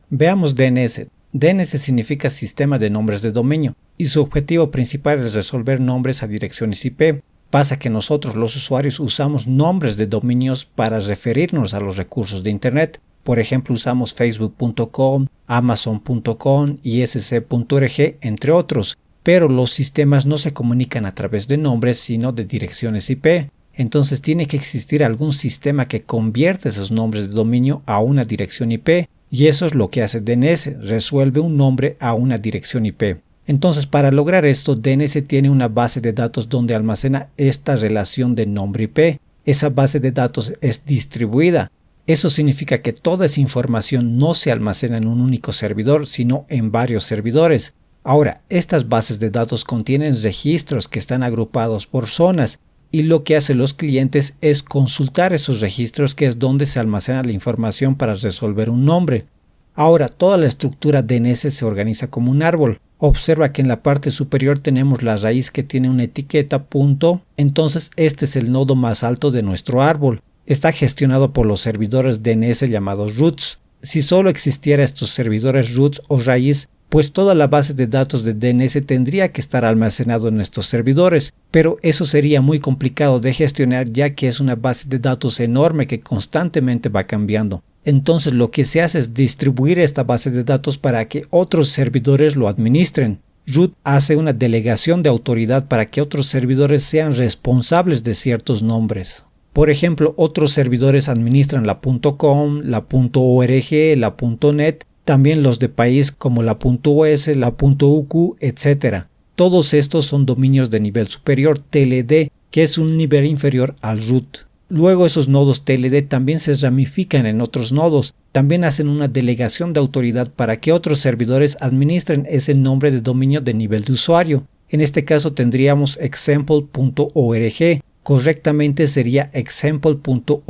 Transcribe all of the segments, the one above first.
Veamos DNS. DNS significa Sistema de Nombres de Dominio y su objetivo principal es resolver nombres a direcciones IP. Pasa que nosotros los usuarios usamos nombres de dominios para referirnos a los recursos de Internet. Por ejemplo, usamos facebook.com, amazon.com, isc.org, entre otros. Pero los sistemas no se comunican a través de nombres, sino de direcciones IP. Entonces tiene que existir algún sistema que convierta esos nombres de dominio a una dirección IP. Y eso es lo que hace DNS, resuelve un nombre a una dirección IP. Entonces, para lograr esto, DNS tiene una base de datos donde almacena esta relación de nombre IP. Esa base de datos es distribuida. Eso significa que toda esa información no se almacena en un único servidor, sino en varios servidores. Ahora, estas bases de datos contienen registros que están agrupados por zonas y lo que hacen los clientes es consultar esos registros, que es donde se almacena la información para resolver un nombre. Ahora, toda la estructura DNS se organiza como un árbol. Observa que en la parte superior tenemos la raíz que tiene una etiqueta punto, entonces este es el nodo más alto de nuestro árbol. Está gestionado por los servidores DNS llamados roots. Si solo existiera estos servidores roots o raíz, pues toda la base de datos de DNS tendría que estar almacenado en estos servidores, pero eso sería muy complicado de gestionar ya que es una base de datos enorme que constantemente va cambiando. Entonces lo que se hace es distribuir esta base de datos para que otros servidores lo administren. Root hace una delegación de autoridad para que otros servidores sean responsables de ciertos nombres. Por ejemplo, otros servidores administran la .com, la .org, la .net, también los de país como la .us, la .uq, etc. Todos estos son dominios de nivel superior, TLD, que es un nivel inferior al root. Luego esos nodos TLD también se ramifican en otros nodos. También hacen una delegación de autoridad para que otros servidores administren ese nombre de dominio de nivel de usuario. En este caso tendríamos example.org. Correctamente sería example.org.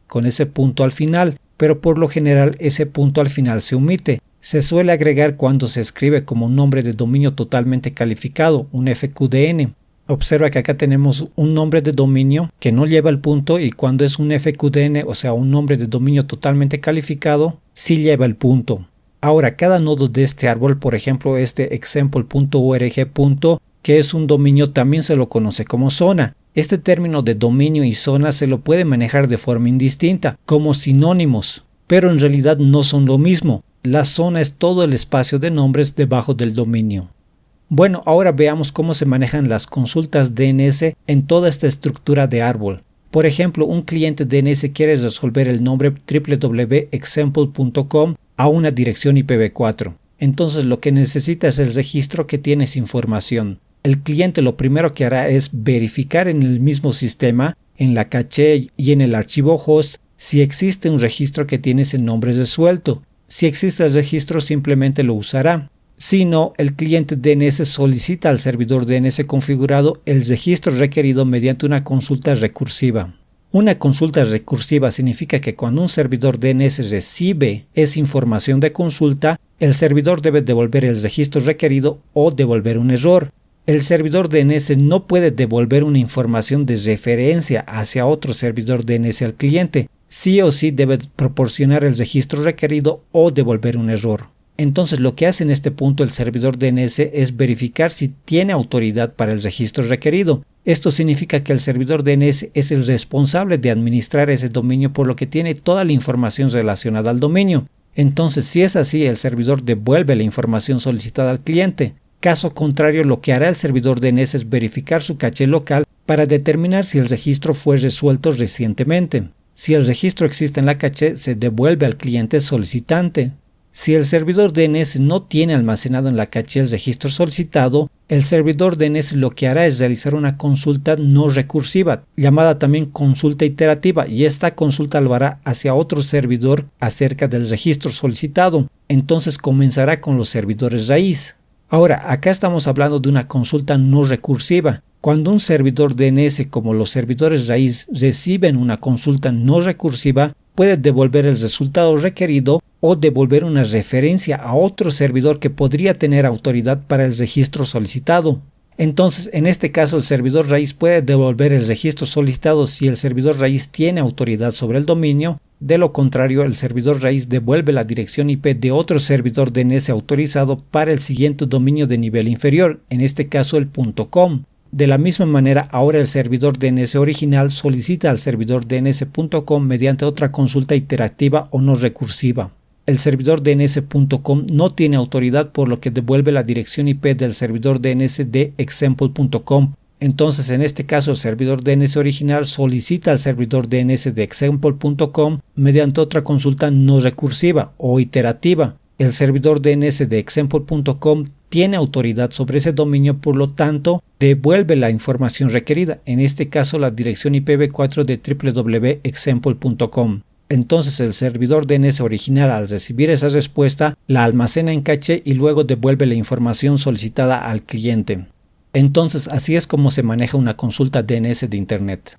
Con ese punto al final, pero por lo general ese punto al final se omite. Se suele agregar cuando se escribe como un nombre de dominio totalmente calificado, un FQDN. Observa que acá tenemos un nombre de dominio que no lleva el punto y cuando es un FQDN, o sea un nombre de dominio totalmente calificado, sí lleva el punto. Ahora, cada nodo de este árbol, por ejemplo este example.org. Que es un dominio, también se lo conoce como zona. Este término de dominio y zona se lo puede manejar de forma indistinta, como sinónimos, pero en realidad no son lo mismo. La zona es todo el espacio de nombres debajo del dominio. Bueno, ahora veamos cómo se manejan las consultas DNS en toda esta estructura de árbol. Por ejemplo, un cliente DNS quiere resolver el nombre www.example.com a una dirección IPv4. Entonces lo que necesita es el registro que tiene esa información. El cliente lo primero que hará es verificar en el mismo sistema, en la caché y en el archivo host, si existe un registro que tiene ese nombre resuelto. Si existe el registro, simplemente lo usará. Si no, el cliente DNS solicita al servidor DNS configurado el registro requerido mediante una consulta recursiva. Una consulta recursiva significa que cuando un servidor DNS recibe esa información de consulta, el servidor debe devolver el registro requerido o devolver un error. El servidor DNS no puede devolver una información de referencia hacia otro servidor DNS al cliente. Sí o sí debe proporcionar el registro requerido o devolver un error. Entonces lo que hace en este punto el servidor DNS es verificar si tiene autoridad para el registro requerido. Esto significa que el servidor DNS es el responsable de administrar ese dominio, por lo que tiene toda la información relacionada al dominio. Entonces, si es así, el servidor devuelve la información solicitada al cliente. Caso contrario, lo que hará el servidor DNS es verificar su caché local para determinar si el registro fue resuelto recientemente. Si el registro existe en la caché, se devuelve al cliente solicitante. Si el servidor DNS no tiene almacenado en la caché el registro solicitado, el servidor DNS lo que hará es realizar una consulta no recursiva, llamada también consulta iterativa, y esta consulta lo hará hacia otro servidor acerca del registro solicitado. Entonces comenzará con los servidores raíz. Ahora, acá estamos hablando de una consulta no recursiva. Cuando un servidor DNS como los servidores raíz reciben una consulta no recursiva, puede devolver el resultado requerido o devolver una referencia a otro servidor que podría tener autoridad para el registro solicitado. Entonces, en este caso, el servidor raíz puede devolver el registro solicitado si el servidor raíz tiene autoridad sobre el dominio. De lo contrario, el servidor raíz devuelve la dirección IP de otro servidor DNS autorizado para el siguiente dominio de nivel inferior, en este caso el .com. De la misma manera, ahora el servidor DNS original solicita al servidor DNS.com mediante otra consulta iterativa o no recursiva. El servidor DNS.com no tiene autoridad, por lo que devuelve la dirección IP del servidor DNS de example.com. Entonces, en este caso, el servidor DNS original solicita al servidor DNS de example.com mediante otra consulta no recursiva o iterativa. El servidor DNS de example.com tiene autoridad sobre ese dominio, por lo tanto, devuelve la información requerida, en este caso la dirección IPv4 de www.example.com. Entonces el servidor DNS original, al recibir esa respuesta, la almacena en caché y luego devuelve la información solicitada al cliente. Entonces así es como se maneja una consulta DNS de Internet.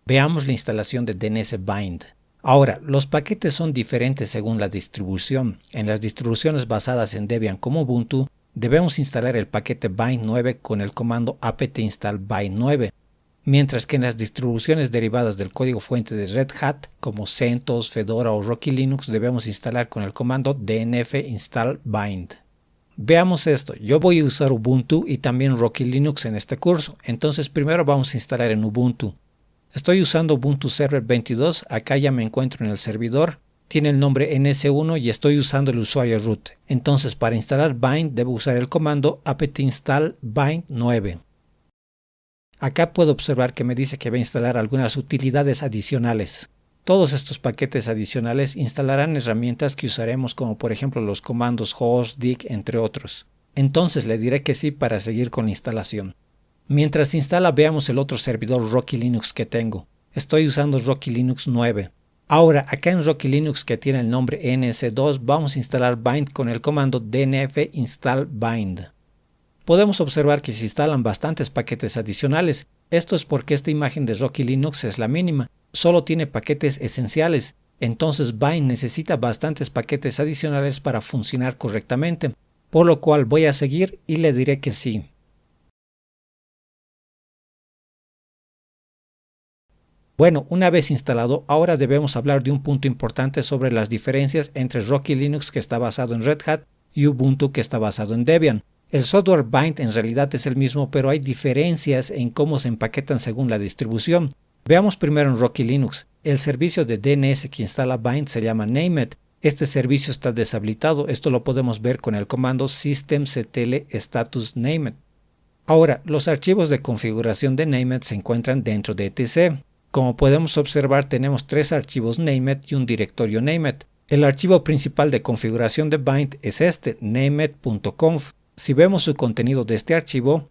Veamos la instalación de DNS Bind. Ahora, los paquetes son diferentes según la distribución. En las distribuciones basadas en Debian como Ubuntu, debemos instalar el paquete bind 9 con el comando apt install bind 9. Mientras que en las distribuciones derivadas del código fuente de Red Hat, como CentOS, Fedora o Rocky Linux, debemos instalar con el comando dnf install bind. Veamos esto. Yo voy a usar Ubuntu y también Rocky Linux en este curso. Entonces primero vamos a instalar en Ubuntu. Estoy usando Ubuntu Server 22. Acá ya me encuentro en el servidor. Tiene el nombre ns1 y estoy usando el usuario root. Entonces para instalar bind debo usar el comando apt install bind 9. Acá puedo observar que me dice que va a instalar algunas utilidades adicionales. Todos estos paquetes adicionales instalarán herramientas que usaremos, como por ejemplo los comandos host, dig, entre otros. Entonces le diré que sí para seguir con la instalación. Mientras instala, veamos el otro servidor Rocky Linux que tengo. Estoy usando Rocky Linux 9. Ahora, acá en Rocky Linux, que tiene el nombre ns2, vamos a instalar bind con el comando dnf install bind. Podemos observar que se instalan bastantes paquetes adicionales. Esto es porque esta imagen de Rocky Linux es la mínima, solo tiene paquetes esenciales, entonces bind necesita bastantes paquetes adicionales para funcionar correctamente, por lo cual voy a seguir y le diré que sí. Bueno, una vez instalado, ahora debemos hablar de un punto importante sobre las diferencias entre Rocky Linux, que está basado en Red Hat, y Ubuntu, que está basado en Debian. El software bind en realidad es el mismo, pero hay diferencias en cómo se empaquetan según la distribución. Veamos primero en Rocky Linux. El servicio de DNS que instala bind se llama Named. Este servicio está deshabilitado. Esto lo podemos ver con el comando systemctl status named. Ahora, los archivos de configuración de Named se encuentran dentro de etc. Como podemos observar, tenemos 3 archivos Named y un directorio Named. El archivo principal de configuración de bind es este, named.conf. Si vemos su contenido de este archivo,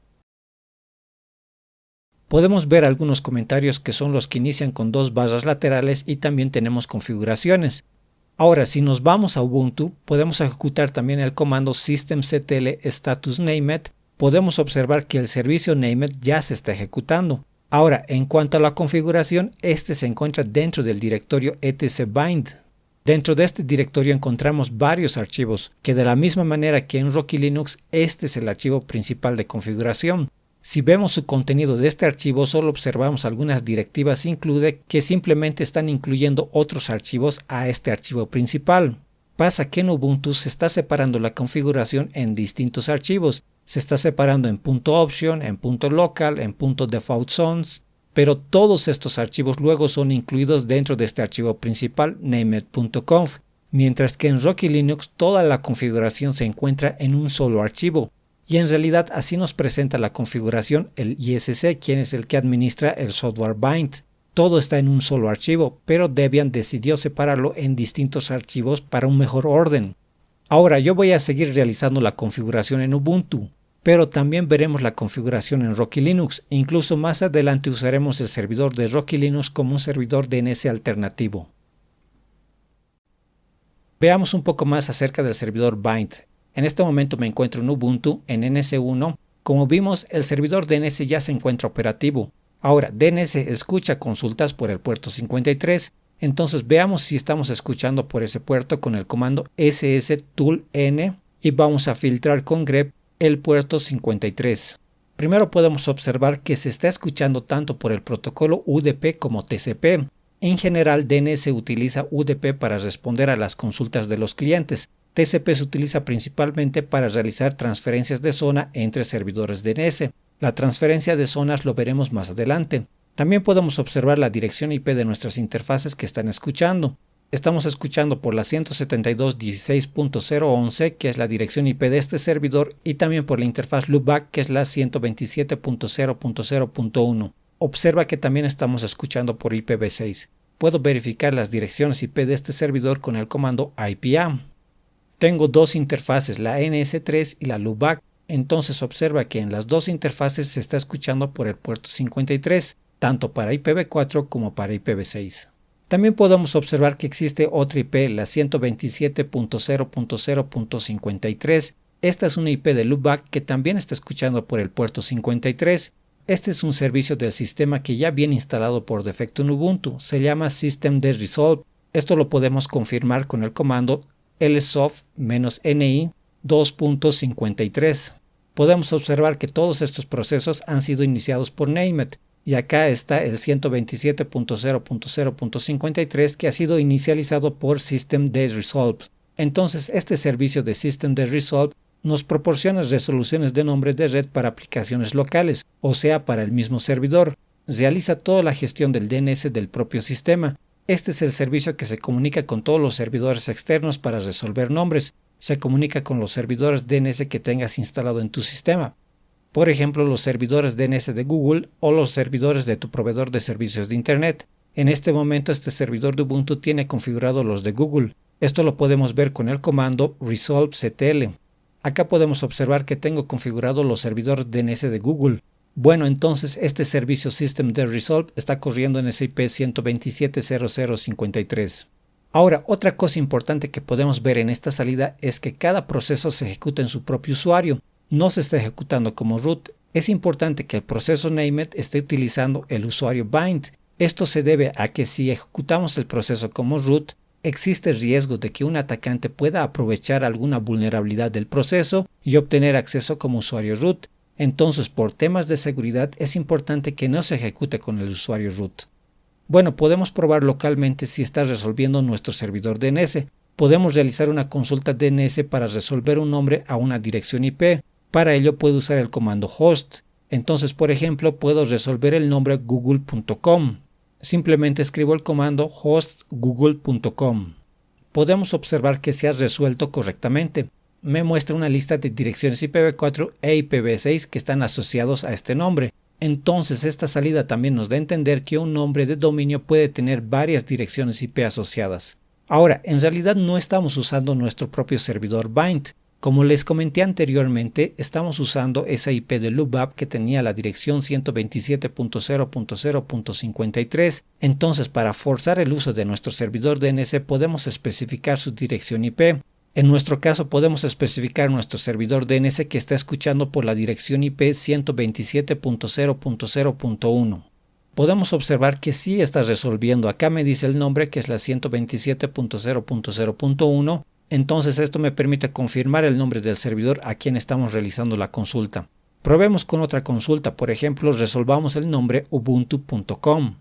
podemos ver algunos comentarios que son los que inician con 2 barras laterales y también tenemos configuraciones. Ahora, si nos vamos a Ubuntu, podemos ejecutar también el comando systemctl status named. Podemos observar que el servicio named ya se está ejecutando. Ahora, en cuanto a la configuración, este se encuentra dentro del directorio etcbind. Dentro de este directorio encontramos varios archivos, que de la misma manera que en Rocky Linux, este es el archivo principal de configuración. Si vemos su contenido de este archivo, solo observamos algunas directivas include que simplemente están incluyendo otros archivos a este archivo principal. Pasa que en Ubuntu se está separando la configuración en distintos archivos. Se está separando en .option, en .local, en .default zones. Pero todos estos archivos luego son incluidos dentro de este archivo principal, named.conf, mientras que en Rocky Linux toda la configuración se encuentra en un solo archivo. Y en realidad así nos presenta la configuración el ISC, quien es el que administra el software bind. Todo está en un solo archivo, pero Debian decidió separarlo en distintos archivos para un mejor orden. Ahora yo voy a seguir realizando la configuración en Ubuntu, pero también veremos la configuración en Rocky Linux. Incluso más adelante usaremos el servidor de Rocky Linux como un servidor DNS alternativo. Veamos un poco más acerca del servidor bind. En este momento me encuentro en Ubuntu en NS1. Como vimos, el servidor DNS ya se encuentra operativo. Ahora, DNS escucha consultas por el puerto 53. Entonces veamos si estamos escuchando por ese puerto con el comando sstooln y vamos a filtrar con grep el puerto 53. Primero podemos observar que se está escuchando tanto por el protocolo UDP como TCP. En general, DNS utiliza UDP para responder a las consultas de los clientes. TCP se utiliza principalmente para realizar transferencias de zona entre servidores DNS. La transferencia de zonas lo veremos más adelante. También podemos observar la dirección IP de nuestras interfaces que están escuchando. Estamos escuchando por la 172.16.011, que es la dirección IP de este servidor, y también por la interfaz loopback, que es la 127.0.0.1. Observa que también estamos escuchando por IPv6. Puedo verificar las direcciones IP de este servidor con el comando IPA. Tengo dos interfaces, la NS3 y la loopback. Entonces observa que en las dos interfaces se está escuchando por el puerto 53, tanto para IPv4 como para IPv6. También podemos observar que existe otra IP, la 127.0.0.53. Esta es una IP de loopback que también está escuchando por el puerto 53. Este es un servicio del sistema que ya viene instalado por defecto en Ubuntu. Se llama systemd-resolve. Esto lo podemos confirmar con el comando lsoft-ni 2.53. Podemos observar que todos estos procesos han sido iniciados por Named. Y acá está el 127.0.0.53 que ha sido inicializado por systemd-resolve. Entonces, este servicio de systemd-resolve nos proporciona resoluciones de nombre de red para aplicaciones locales, o sea, para el mismo servidor. Realiza toda la gestión del DNS del propio sistema. Este es el servicio que se comunica con todos los servidores externos para resolver nombres. Se comunica con los servidores DNS que tengas instalado en tu sistema. Por ejemplo, los servidores DNS de Google o los servidores de tu proveedor de servicios de Internet. En este momento, este servidor de Ubuntu tiene configurado los de Google. Esto lo podemos ver con el comando resolvectl. Acá podemos observar que tengo configurado los servidores DNS de Google. Bueno, entonces este servicio systemd-resolve está corriendo en ese IP 127.0.0.53. Ahora, otra cosa importante que podemos ver en esta salida es que cada proceso se ejecuta en su propio usuario. No se está ejecutando como root. Es importante que el proceso named esté utilizando el usuario bind. Esto se debe a que si ejecutamos el proceso como root, existe el riesgo de que un atacante pueda aprovechar alguna vulnerabilidad del proceso y obtener acceso como usuario root. Entonces, por temas de seguridad, es importante que no se ejecute con el usuario root. Bueno, podemos probar localmente si está resolviendo nuestro servidor DNS. Podemos realizar una consulta DNS para resolver un nombre a una dirección IP. Para ello puedo usar el comando host. Entonces, por ejemplo, puedo resolver el nombre google.com. Simplemente escribo el comando host google.com. Podemos observar que se ha resuelto correctamente. Me muestra una lista de direcciones IPv4 e IPv6 que están asociados a este nombre. Entonces, esta salida también nos da a entender que un nombre de dominio puede tener varias direcciones IP asociadas. Ahora, en realidad no estamos usando nuestro propio servidor bind. Como les comenté anteriormente, estamos usando esa IP de loopback que tenía la dirección 127.0.0.53. Entonces, para forzar el uso de nuestro servidor DNS podemos especificar su dirección IP. En nuestro caso podemos especificar nuestro servidor DNS que está escuchando por la dirección IP 127.0.0.1. Podemos observar que sí está resolviendo. Acá me dice el nombre que es la 127.0.0.1. Entonces esto me permite confirmar el nombre del servidor a quien estamos realizando la consulta. Probemos con otra consulta, por ejemplo, resolvamos el nombre ubuntu.com.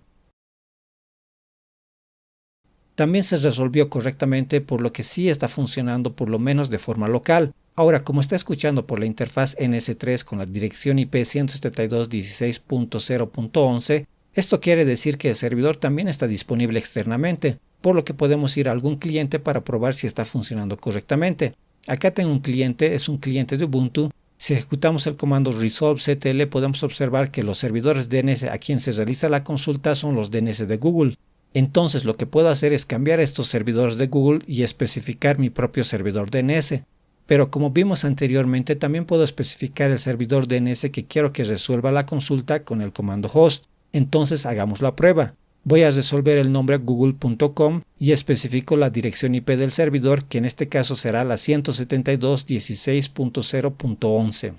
También se resolvió correctamente, por lo que sí está funcionando por lo menos de forma local. Ahora, como está escuchando por la interfaz NS3 con la dirección IP 172.16.0.11, esto quiere decir que el servidor también está disponible externamente, por lo que podemos ir a algún cliente para probar si está funcionando correctamente. Acá tengo un cliente, es un cliente de Ubuntu. Si ejecutamos el comando resolvectl podemos observar que los servidores DNS a quien se realiza la consulta son los DNS de Google. Entonces lo que puedo hacer es cambiar estos servidores de Google y especificar mi propio servidor DNS. Pero como vimos anteriormente, también puedo especificar el servidor DNS que quiero que resuelva la consulta con el comando host. Entonces hagamos la prueba. Voy a resolver el nombre google.com y especifico la dirección IP del servidor, que en este caso será la 172.16.0.11.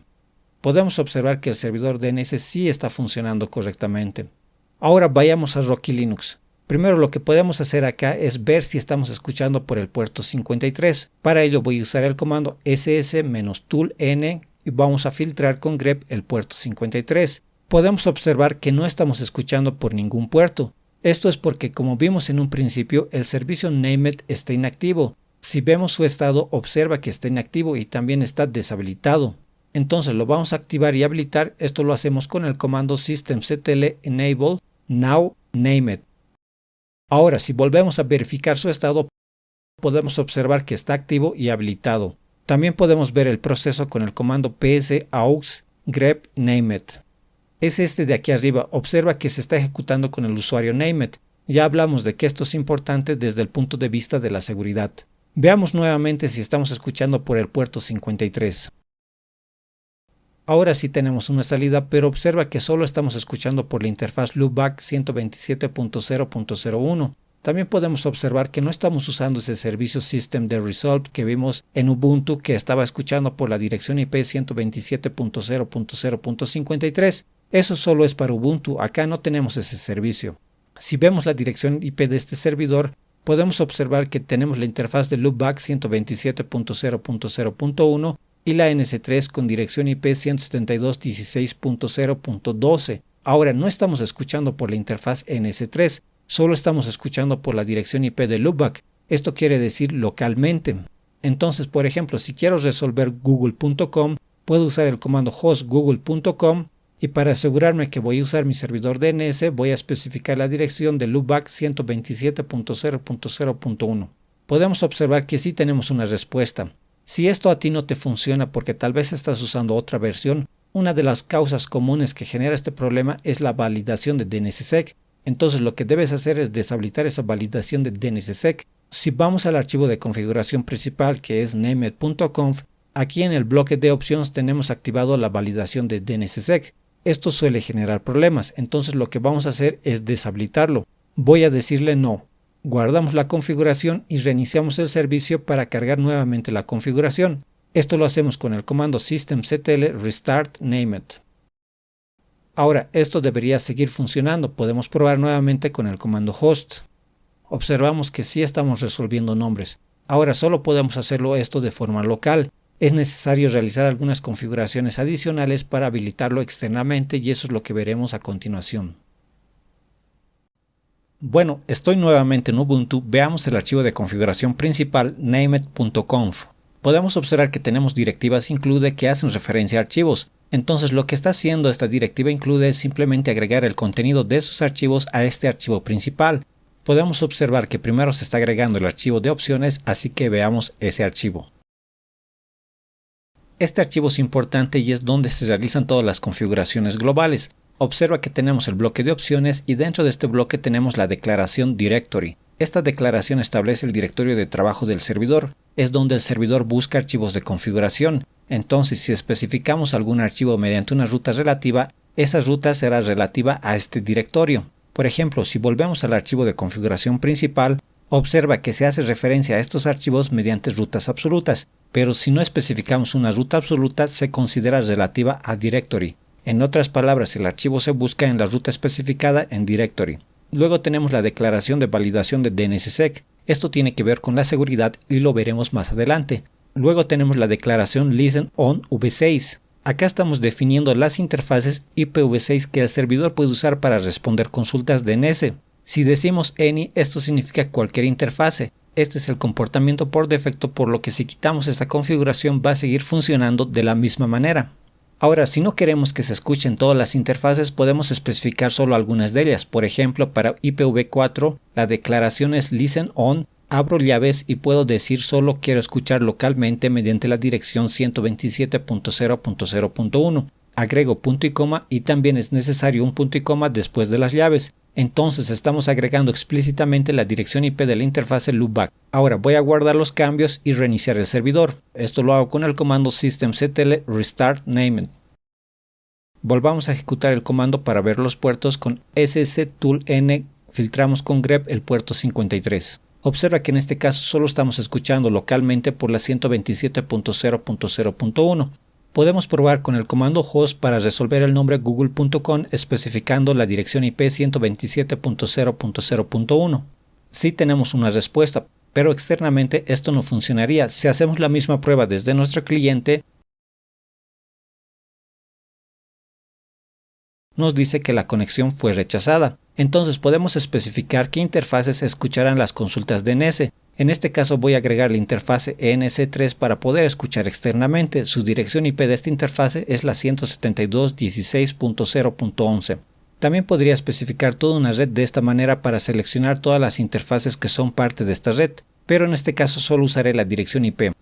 Podemos observar que el servidor DNS sí está funcionando correctamente. Ahora vayamos a Rocky Linux. Primero lo que podemos hacer acá es ver si estamos escuchando por el puerto 53. Para ello voy a usar el comando ss-tooln y vamos a filtrar con grep el puerto 53. Podemos observar que no estamos escuchando por ningún puerto. Esto es porque, como vimos en un principio, el servicio Named está inactivo. Si vemos su estado, observa que está inactivo y también está deshabilitado. Entonces lo vamos a activar y habilitar. Esto lo hacemos con el comando systemctl enable now named. Ahora, si volvemos a verificar su estado, podemos observar que está activo y habilitado. También podemos ver el proceso con el comando psaux grep named. Es este de aquí arriba. Observa que se está ejecutando con el usuario named. Ya hablamos de que esto es importante desde el punto de vista de la seguridad. Veamos nuevamente si estamos escuchando por el puerto 53. Ahora sí tenemos una salida, pero observa que solo estamos escuchando por la interfaz loopback 127.0.01. También podemos observar que no estamos usando ese servicio System de Resolve que vimos en Ubuntu, que estaba escuchando por la dirección IP 127.0.0.53. Eso solo es para Ubuntu, acá no tenemos ese servicio. Si vemos la dirección IP de este servidor, podemos observar que tenemos la interfaz de loopback 127.0.0.1 y la NS3 con dirección IP 172.16.0.12. Ahora no estamos escuchando por la interfaz NS3, solo estamos escuchando por la dirección IP de loopback. Esto quiere decir localmente. Entonces, por ejemplo, si quiero resolver google.com, puedo usar el comando host google.com y para asegurarme que voy a usar mi servidor DNS, voy a especificar la dirección de loopback 127.0.0.1. Podemos observar que sí tenemos una respuesta. Si esto a ti no te funciona porque tal vez estás usando otra versión, una de las causas comunes que genera este problema es la validación de DNSSEC. Entonces lo que debes hacer es deshabilitar esa validación de DNSSEC. Si vamos al archivo de configuración principal que es named.conf, aquí en el bloque de opciones tenemos activado la validación de DNSSEC. Esto suele generar problemas, entonces lo que vamos a hacer es deshabilitarlo. Voy a decirle no. Guardamos la configuración y reiniciamos el servicio para cargar nuevamente la configuración. Esto lo hacemos con el comando systemctl restart named. Ahora, esto debería seguir funcionando. Podemos probar nuevamente con el comando host. Observamos que sí estamos resolviendo nombres. Ahora solo podemos hacerlo esto de forma local. Es necesario realizar algunas configuraciones adicionales para habilitarlo externamente y eso es lo que veremos a continuación. Bueno, estoy nuevamente en Ubuntu. Veamos el archivo de configuración principal named.conf. Podemos observar que tenemos directivas include que hacen referencia a archivos. Entonces lo que está haciendo esta directiva include es simplemente agregar el contenido de esos archivos a este archivo principal. Podemos observar que primero se está agregando el archivo de opciones, así que veamos ese archivo. Este archivo es importante y es donde se realizan todas las configuraciones globales. Observa que tenemos el bloque de opciones y dentro de este bloque tenemos la declaración directory. Esta declaración establece el directorio de trabajo del servidor. Es donde el servidor busca archivos de configuración. Entonces, si especificamos algún archivo mediante una ruta relativa, esa ruta será relativa a este directorio. Por ejemplo, si volvemos al archivo de configuración principal, observa que se hace referencia a estos archivos mediante rutas absolutas, pero si no especificamos una ruta absoluta, se considera relativa a directory. En otras palabras, el archivo se busca en la ruta especificada en directory. Luego tenemos la declaración de validación de DNSSEC. Esto tiene que ver con la seguridad y lo veremos más adelante. Luego tenemos la declaración listen on v6. Acá estamos definiendo las interfaces IPv6 que el servidor puede usar para responder consultas DNS. Si decimos any, esto significa cualquier interfase. Este es el comportamiento por defecto, por lo que si quitamos esta configuración va a seguir funcionando de la misma manera. Ahora, si no queremos que se escuchen todas las interfaces, podemos especificar solo algunas de ellas. Por ejemplo, para IPv4, la declaración es listen on, abro llaves y puedo decir solo quiero escuchar localmente mediante la dirección 127.0.0.1. Agrego punto y coma y también es necesario un punto y coma después de las llaves. Entonces estamos agregando explícitamente la dirección IP de la interfase loopback. Ahora voy a guardar los cambios y reiniciar el servidor. Esto lo hago con el comando systemctl restart named. Volvamos a ejecutar el comando para ver los puertos con sstooln. Filtramos con grep el puerto 53. Observa que en este caso solo estamos escuchando localmente por la 127.0.0.1. Podemos probar con el comando host para resolver el nombre google.com especificando la dirección IP 127.0.0.1. Sí tenemos una respuesta, pero externamente esto no funcionaría. Si hacemos la misma prueba desde nuestro cliente, nos dice que la conexión fue rechazada. Entonces podemos especificar qué interfaces escucharán las consultas DNS. En este caso voy a agregar la interfase ENC3 para poder escuchar externamente. Su dirección IP de esta interfase es la 172.16.0.11. También podría especificar toda una red de esta manera para seleccionar todas las interfaces que son parte de esta red, pero en este caso solo usaré la dirección IP.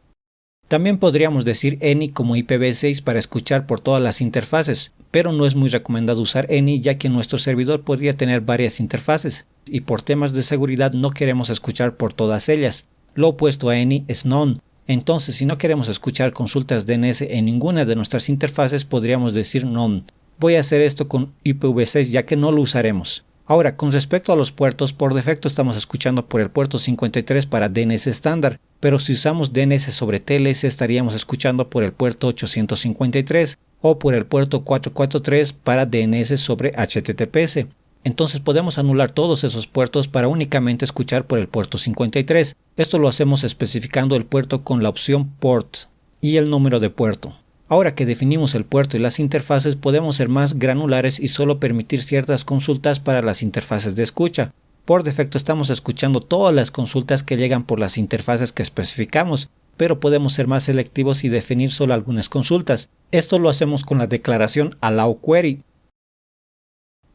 También podríamos decir ENI como IPv6 para escuchar por todas las interfaces, pero no es muy recomendado usar ENI ya que nuestro servidor podría tener varias interfaces y por temas de seguridad no queremos escuchar por todas ellas. Lo opuesto a ENI es NON. Entonces, si no queremos escuchar consultas DNS en ninguna de nuestras interfaces, podríamos decir NON. Voy a hacer esto con IPv6 ya que no lo usaremos. Ahora, con respecto a los puertos, por defecto estamos escuchando por el puerto 53 para DNS estándar, pero si usamos DNS sobre TLS estaríamos escuchando por el puerto 853 o por el puerto 443 para DNS sobre HTTPS. Entonces podemos anular todos esos puertos para únicamente escuchar por el puerto 53. Esto lo hacemos especificando el puerto con la opción port y el número de puerto. Ahora que definimos el puerto y las interfaces, podemos ser más granulares y solo permitir ciertas consultas para las interfaces de escucha. Por defecto estamos escuchando todas las consultas que llegan por las interfaces que especificamos, pero podemos ser más selectivos y definir solo algunas consultas. Esto lo hacemos con la declaración allow query.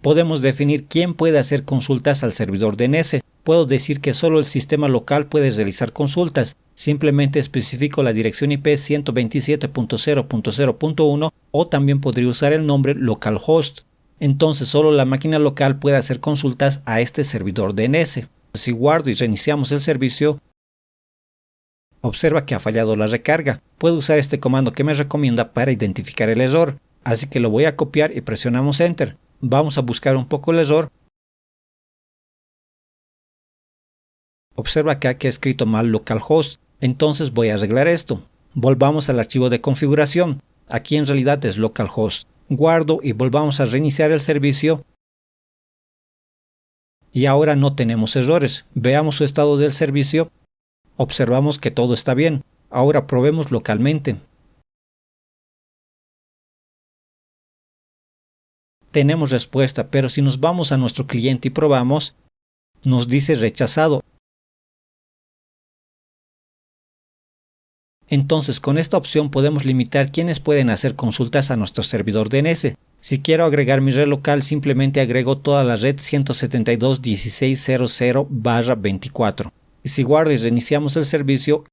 Podemos definir quién puede hacer consultas al servidor DNS. Puedo decir que solo el sistema local puede realizar consultas. Simplemente especifico la dirección IP 127.0.0.1 o también podría usar el nombre localhost. Entonces solo la máquina local puede hacer consultas a este servidor DNS. Si guardo y reiniciamos el servicio, observa que ha fallado la recarga. Puedo usar este comando que me recomienda para identificar el error. Así que lo voy a copiar y presionamos Enter. Vamos a buscar un poco el error. Observa que aquí he escrito mal localhost. Entonces voy a arreglar esto. Volvamos al archivo de configuración. Aquí en realidad es localhost. Guardo y volvamos a reiniciar el servicio. Y ahora no tenemos errores. Veamos su estado del servicio. Observamos que todo está bien. Ahora probemos localmente. Tenemos respuesta, pero si nos vamos a nuestro cliente y probamos, nos dice rechazado. Entonces, con esta opción podemos limitar quiénes pueden hacer consultas a nuestro servidor DNS. Si quiero agregar mi red local, simplemente agrego toda la red 172.16.0.0/24. Y si guardo y reiniciamos el servicio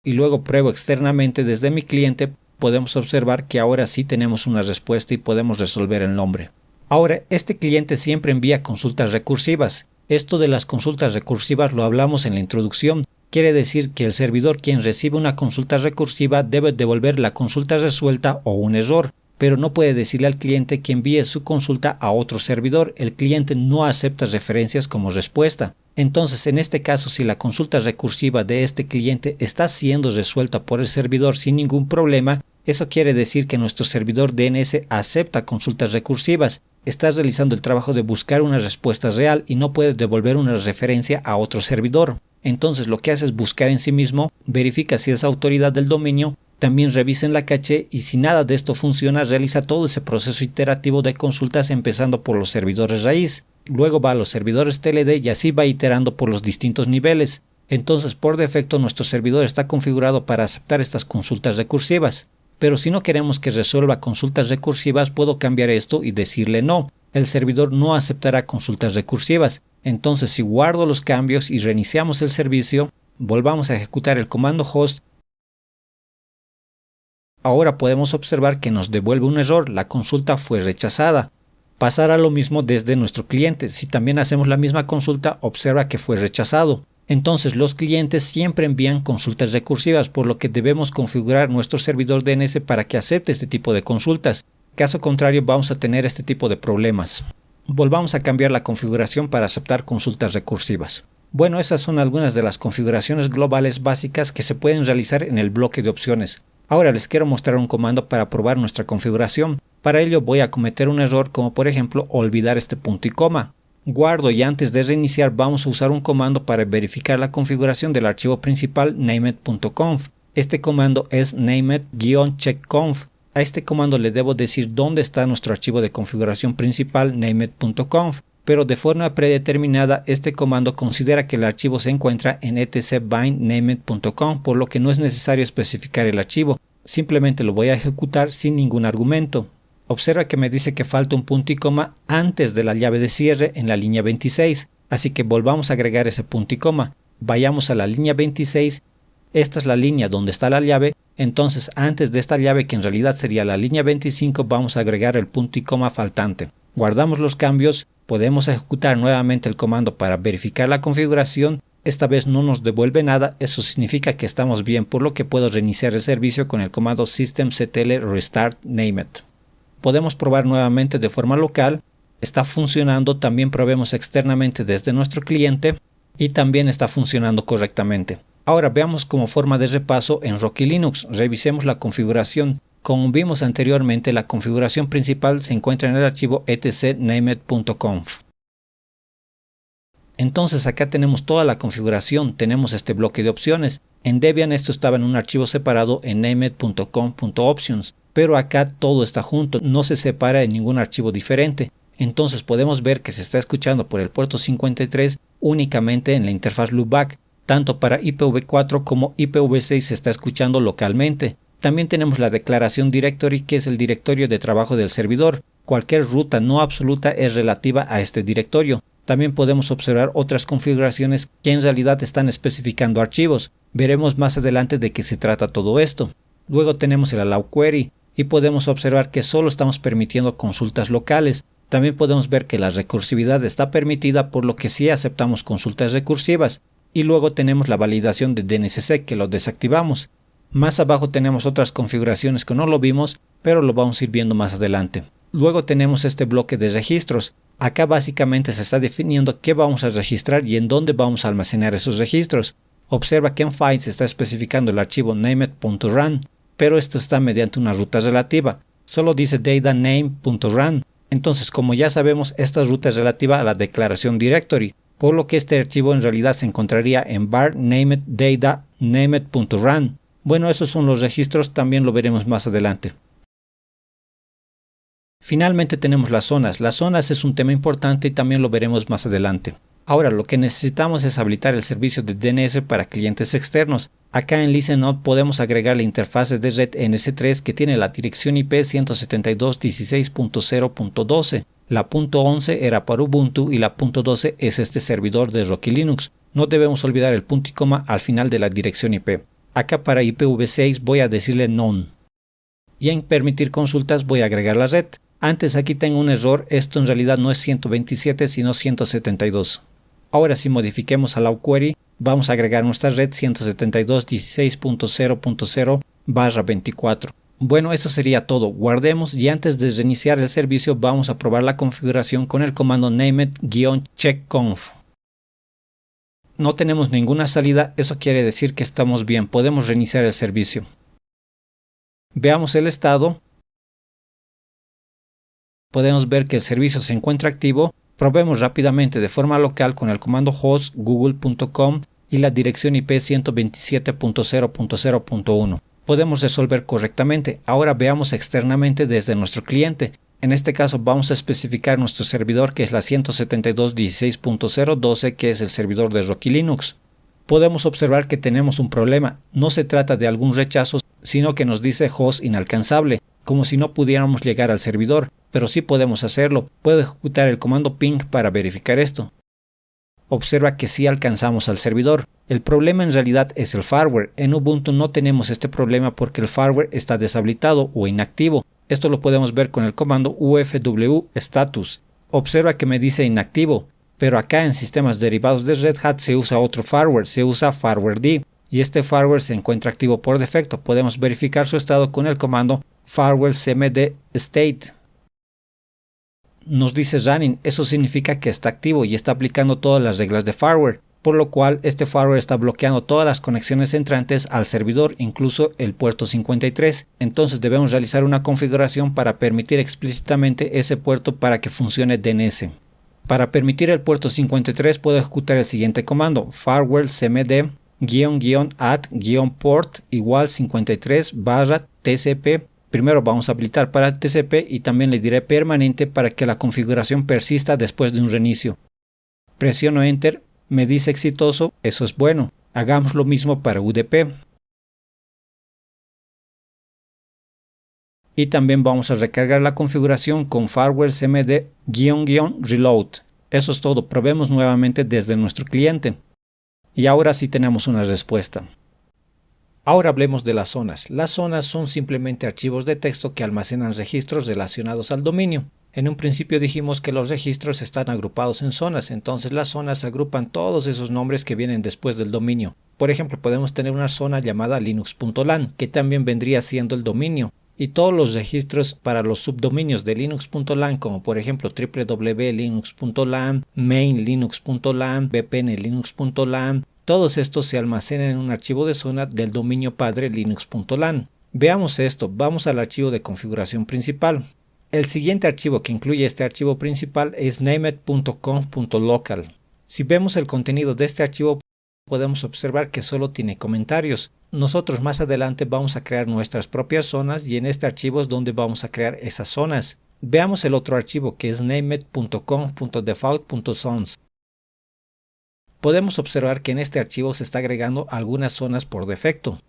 y luego pruebo externamente desde mi cliente, podemos observar que ahora sí tenemos una respuesta y podemos resolver el nombre. Ahora, este cliente siempre envía consultas recursivas. Esto de las consultas recursivas lo hablamos en la introducción. Quiere decir que el servidor quien recibe una consulta recursiva debe devolver la consulta resuelta o un error, pero no puede decirle al cliente que envíe su consulta a otro servidor. El cliente no acepta referencias como respuesta. Entonces, en este caso, si la consulta recursiva de este cliente está siendo resuelta por el servidor sin ningún problema, eso quiere decir que nuestro servidor DNS acepta consultas recursivas. Está realizando el trabajo de buscar una respuesta real y no puede devolver una referencia a otro servidor. Entonces lo que hace es buscar en sí mismo, verifica si es autoridad del dominio, también revisa en la caché y si nada de esto funciona, realiza todo ese proceso iterativo de consultas empezando por los servidores raíz. Luego va a los servidores TLD y así va iterando por los distintos niveles. Entonces por defecto nuestro servidor está configurado para aceptar estas consultas recursivas. Pero si no queremos que resuelva consultas recursivas, puedo cambiar esto y decirle no. El servidor no aceptará consultas recursivas. Entonces si guardo los cambios y reiniciamos el servicio, volvamos a ejecutar el comando host. Ahora podemos observar que nos devuelve un error, la consulta fue rechazada. Pasará lo mismo desde nuestro cliente. Si también hacemos la misma consulta, observa que fue rechazado. Entonces los clientes siempre envían consultas recursivas, por lo que debemos configurar nuestro servidor DNS para que acepte este tipo de consultas. Caso contrario, vamos a tener este tipo de problemas. Volvamos a cambiar la configuración para aceptar consultas recursivas. Bueno, esas son algunas de las configuraciones globales básicas que se pueden realizar en el bloque de opciones. Ahora les quiero mostrar un comando para probar nuestra configuración. Para ello voy a cometer un error como por ejemplo olvidar este punto y coma. Guardo y antes de reiniciar vamos a usar un comando para verificar la configuración del archivo principal named.conf. Este comando es named-checkconf. a este comando le debo decir dónde está nuestro archivo de configuración principal named.conf, pero de forma predeterminada este comando considera que el archivo se encuentra en etc bind named.conf, por lo que no es necesario especificar el archivo, simplemente lo voy a ejecutar sin ningún argumento. Observa que me dice que falta un punto y coma antes de la llave de cierre en la línea 26, así que volvamos a agregar ese punto y coma. Vayamos a la línea 26, esta es la línea donde está la llave, entonces antes de esta llave, que en realidad sería la línea 25, vamos a agregar el punto y coma faltante. Guardamos los cambios, podemos ejecutar nuevamente el comando para verificar la configuración. Esta vez no nos devuelve nada, eso significa que estamos bien, por lo que puedo reiniciar el servicio con el comando systemctl restart named. Podemos probar nuevamente de forma local, está funcionando, también probemos externamente desde nuestro cliente y también está funcionando correctamente. Ahora veamos como forma de repaso en Rocky Linux, revisemos la configuración. Como vimos anteriormente, la configuración principal se encuentra en el archivo etc named.conf. Entonces acá tenemos toda la configuración, tenemos este bloque de opciones. En Debian esto estaba en un archivo separado en named.conf.options, pero acá todo está junto, no se separa en ningún archivo diferente. Entonces podemos ver que se está escuchando por el puerto 53 únicamente en la interfaz loopback. Tanto para IPv4 como IPv6 se está escuchando localmente. También tenemos la declaración directory, que es el directorio de trabajo del servidor. Cualquier ruta no absoluta es relativa a este directorio. También podemos observar otras configuraciones que en realidad están especificando archivos. Veremos más adelante de qué se trata todo esto. Luego tenemos el allow query y podemos observar que solo estamos permitiendo consultas locales. También podemos ver que la recursividad está permitida, por lo que sí aceptamos consultas recursivas. Y luego tenemos la validación de DNSSEC, que lo desactivamos. Más abajo tenemos otras configuraciones que no lo vimos, pero lo vamos a ir viendo más adelante. Luego tenemos este bloque de registros. Acá básicamente se está definiendo qué vamos a registrar y en dónde vamos a almacenar esos registros. Observa que en Files se está especificando el archivo named.run, pero esto está mediante una ruta relativa. Solo dice dataname.run. Entonces, como ya sabemos, esta ruta es relativa a la declaración directory, por lo que este archivo en realidad se encontraría en var named data named.run. Bueno, esos son los registros, también lo veremos más adelante. Finalmente tenemos las zonas. Las zonas es un tema importante y también lo veremos más adelante. Ahora lo que necesitamos es habilitar el servicio de DNS para clientes externos. Acá en ListenNode podemos agregar la interfaz de red NS3 que tiene la dirección IP 172.16.0.12. La .11 era para Ubuntu y la .12 es este servidor de Rocky Linux. No debemos olvidar el punto y coma al final de la dirección IP. Acá para IPv6 voy a decirle none. Y en permitir consultas voy a agregar la red. Antes aquí tengo un error, esto en realidad no es 127 sino 172. Ahora si modifiquemos allow query, vamos a agregar nuestra red 172.16.0.0/24. Bueno, eso sería todo. Guardemos y antes de reiniciar el servicio vamos a probar la configuración con el comando named-checkconf. No tenemos ninguna salida, eso quiere decir que estamos bien, podemos reiniciar el servicio. Veamos el estado. Podemos ver que el servicio se encuentra activo. Probemos rápidamente de forma local con el comando host google.com y la dirección IP 127.0.0.1. Podemos resolver correctamente. Ahora veamos externamente desde nuestro cliente. En este caso vamos a especificar nuestro servidor, que es la 172.16.0.12, que es el servidor de Rocky Linux. Podemos observar que tenemos un problema. No se trata de algún rechazo, sino que nos dice host inalcanzable, como si no pudiéramos llegar al servidor, pero sí podemos hacerlo. Puedo ejecutar el comando ping para verificar esto. Observa que sí alcanzamos al servidor. El problema en realidad es el fireware. En Ubuntu no tenemos este problema porque el fireware está deshabilitado o inactivo. Esto lo podemos ver con el comando ufw status. Observa que me dice inactivo, pero acá en sistemas derivados de Red Hat se usa otro fireware, se usa fireward y este fireware se encuentra activo por defecto. Podemos verificar su estado con el comando fireware cmd state. Nos dice running, eso significa que está activo y está aplicando todas las reglas de fireware, por lo cual este fireware está bloqueando todas las conexiones entrantes al servidor, incluso el puerto 53. Entonces debemos realizar una configuración para permitir explícitamente ese puerto para que funcione DNS. Para permitir el puerto 53 puedo ejecutar el siguiente comando, fireware cmd --add-port igual 53/tcp Primero vamos a habilitar para TCP y también le diré permanente para que la configuración persista después de un reinicio. Presiono Enter, me dice exitoso, eso es bueno. Hagamos lo mismo para UDP. Y también vamos a recargar la configuración con firewall cmd-reload. Eso es todo, probemos nuevamente desde nuestro cliente. Y ahora sí tenemos una respuesta. Ahora hablemos de las zonas. Las zonas son simplemente archivos de texto que almacenan registros relacionados al dominio. En un principio dijimos que los registros están agrupados en zonas, entonces las zonas agrupan todos esos nombres que vienen después del dominio. Por ejemplo, podemos tener una zona llamada linux.lan, que también vendría siendo el dominio, y todos los registros para los subdominios de linux.lan, como por ejemplo www.linux.lan, main.linux.lan, vpn.linux.lan, todos estos se almacenan en un archivo de zona del dominio padre linux.lan. Veamos esto, vamos al archivo de configuración principal. El siguiente archivo que incluye este archivo principal es named.conf.local. Si vemos el contenido de este archivo, podemos observar que solo tiene comentarios. Nosotros más adelante vamos a crear nuestras propias zonas y en este archivo es donde vamos a crear esas zonas. Veamos el otro archivo que es named.conf.default.zones. Podemos observar que en este archivo se está agregando algunas zonas por defecto.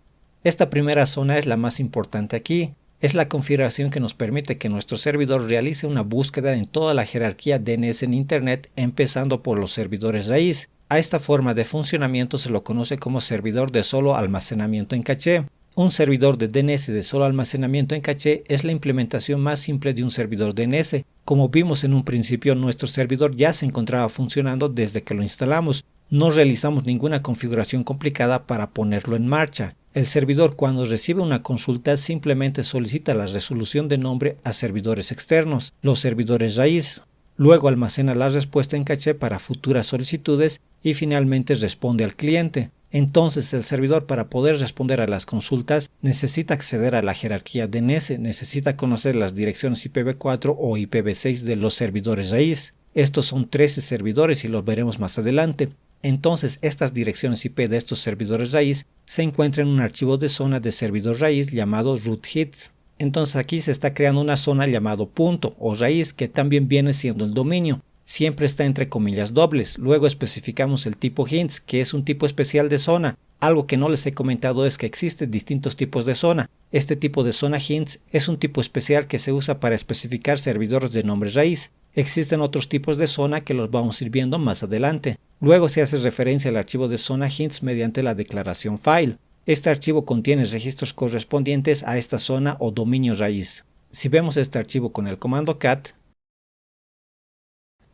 Esta primera zona es la más importante aquí. Es la configuración que nos permite que nuestro servidor realice una búsqueda en toda la jerarquía DNS en Internet, empezando por los servidores raíz. A esta forma de funcionamiento se lo conoce como servidor de solo almacenamiento en caché. Un servidor de DNS de solo almacenamiento en caché es la implementación más simple de un servidor DNS. Como vimos en un principio, nuestro servidor ya se encontraba funcionando desde que lo instalamos. No realizamos ninguna configuración complicada para ponerlo en marcha. El servidor, cuando recibe una consulta, simplemente solicita la resolución de nombre a servidores externos, los servidores raíz. Luego almacena la respuesta en caché para futuras solicitudes y finalmente responde al cliente. Entonces el servidor, para poder responder a las consultas, necesita acceder a la jerarquía DNS, necesita conocer las direcciones IPv4 o IPv6 de los servidores raíz. Estos son 13 servidores y los veremos más adelante. Entonces estas direcciones IP de estos servidores raíz se encuentran en un archivo de zona de servidor raíz llamado roothits. Entonces aquí se está creando una zona llamado punto o raíz que también viene siendo el dominio. Siempre está entre comillas dobles. Luego especificamos el tipo hints, que es un tipo especial de zona. Algo que no les he comentado es que existen distintos tipos de zona. Este tipo de zona hints es un tipo especial que se usa para especificar servidores de nombre raíz. Existen otros tipos de zona que los vamos a ir viendo más adelante. Luego se hace referencia al archivo de zona hints mediante la declaración file. Este archivo contiene registros correspondientes a esta zona o dominio raíz. Si vemos este archivo con el comando cat,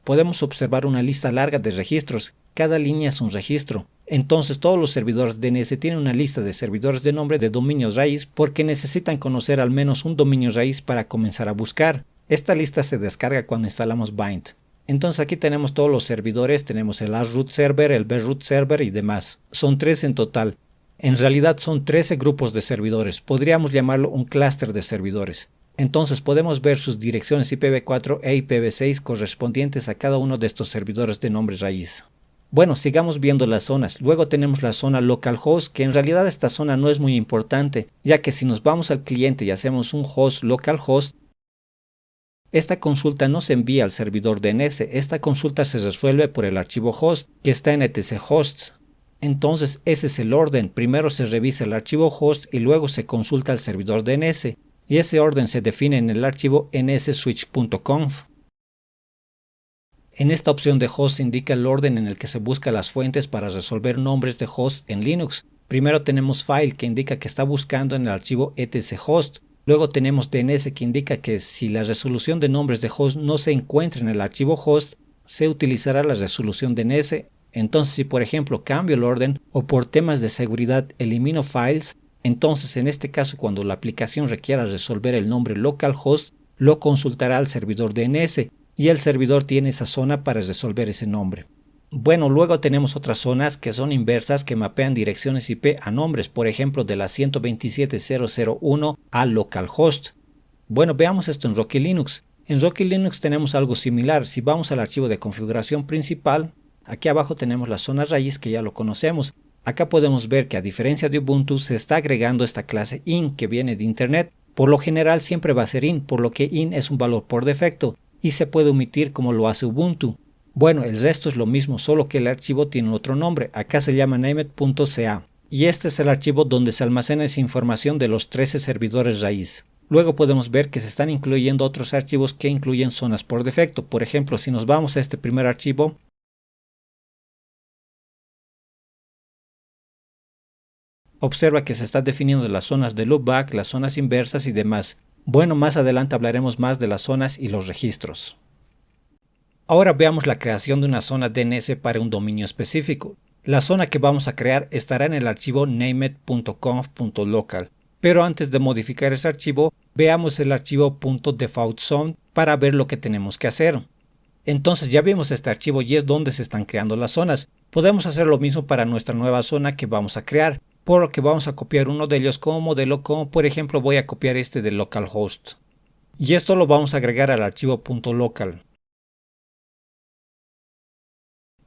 podemos observar una lista larga de registros. Cada línea es un registro. Entonces todos los servidores DNS tienen una lista de servidores de nombre de dominios raíz porque necesitan conocer al menos un dominio raíz para comenzar a buscar. Esta lista se descarga cuando instalamos bind. Entonces aquí tenemos todos los servidores, tenemos el asroot server, el broot server y demás. Son 3 en total. En realidad son 13 grupos de servidores. Podríamos llamarlo un clúster de servidores. Entonces podemos ver sus direcciones IPv4 e IPv6 correspondientes a cada uno de estos servidores de nombre raíz. Bueno, sigamos viendo las zonas. Luego tenemos la zona localhost, que en realidad esta zona no es muy importante, ya que si nos vamos al cliente y hacemos un host localhost, esta consulta no se envía al servidor DNS, esta consulta se resuelve por el archivo host que está en etc hosts. Entonces ese es el orden, primero se revisa el archivo host y luego se consulta al servidor DNS, y ese orden se define en el archivo nsswitch.conf. En esta opción de host se indica el orden en el que se busca las fuentes para resolver nombres de host en Linux. Primero tenemos file que indica que está buscando en el archivo etc host. Luego tenemos DNS que indica que si la resolución de nombres de host no se encuentra en el archivo host, se utilizará la resolución DNS. Entonces si por ejemplo cambio el orden o por temas de seguridad elimino files, entonces en este caso cuando la aplicación requiera resolver el nombre localhost, lo consultará al servidor DNS y el servidor tiene esa zona para resolver ese nombre. Bueno, luego tenemos otras zonas que son inversas que mapean direcciones IP a nombres, por ejemplo de la 127.0.0.1 a localhost. Bueno, veamos esto en Rocky Linux. En Rocky Linux tenemos algo similar. Si vamos al archivo de configuración principal, aquí abajo tenemos la zona raíz que ya lo conocemos. Acá podemos ver que a diferencia de Ubuntu se está agregando esta clase in que viene de internet. Por lo general siempre va a ser int, por lo que int es un valor por defecto y se puede omitir como lo hace Ubuntu. Bueno, el resto es lo mismo, solo que el archivo tiene otro nombre. Acá se llama named.ca. Y este es el archivo donde se almacena esa información de los 13 servidores raíz. Luego podemos ver que se están incluyendo otros archivos que incluyen zonas por defecto. Por ejemplo, si nos vamos a este primer archivo, observa que se están definiendo las zonas de loopback, las zonas inversas y demás. Bueno, más adelante hablaremos más de las zonas y los registros. Ahora veamos la creación de una zona DNS para un dominio específico. La zona que vamos a crear estará en el archivo named.conf.local. Pero antes de modificar ese archivo, veamos el archivo .defaultzone para ver lo que tenemos que hacer. Entonces ya vimos este archivo y es donde se están creando las zonas. Podemos hacer lo mismo para nuestra nueva zona que vamos a crear, por lo que vamos a copiar uno de ellos como modelo, como por ejemplo voy a copiar este de localhost. Y esto lo vamos a agregar al archivo .local.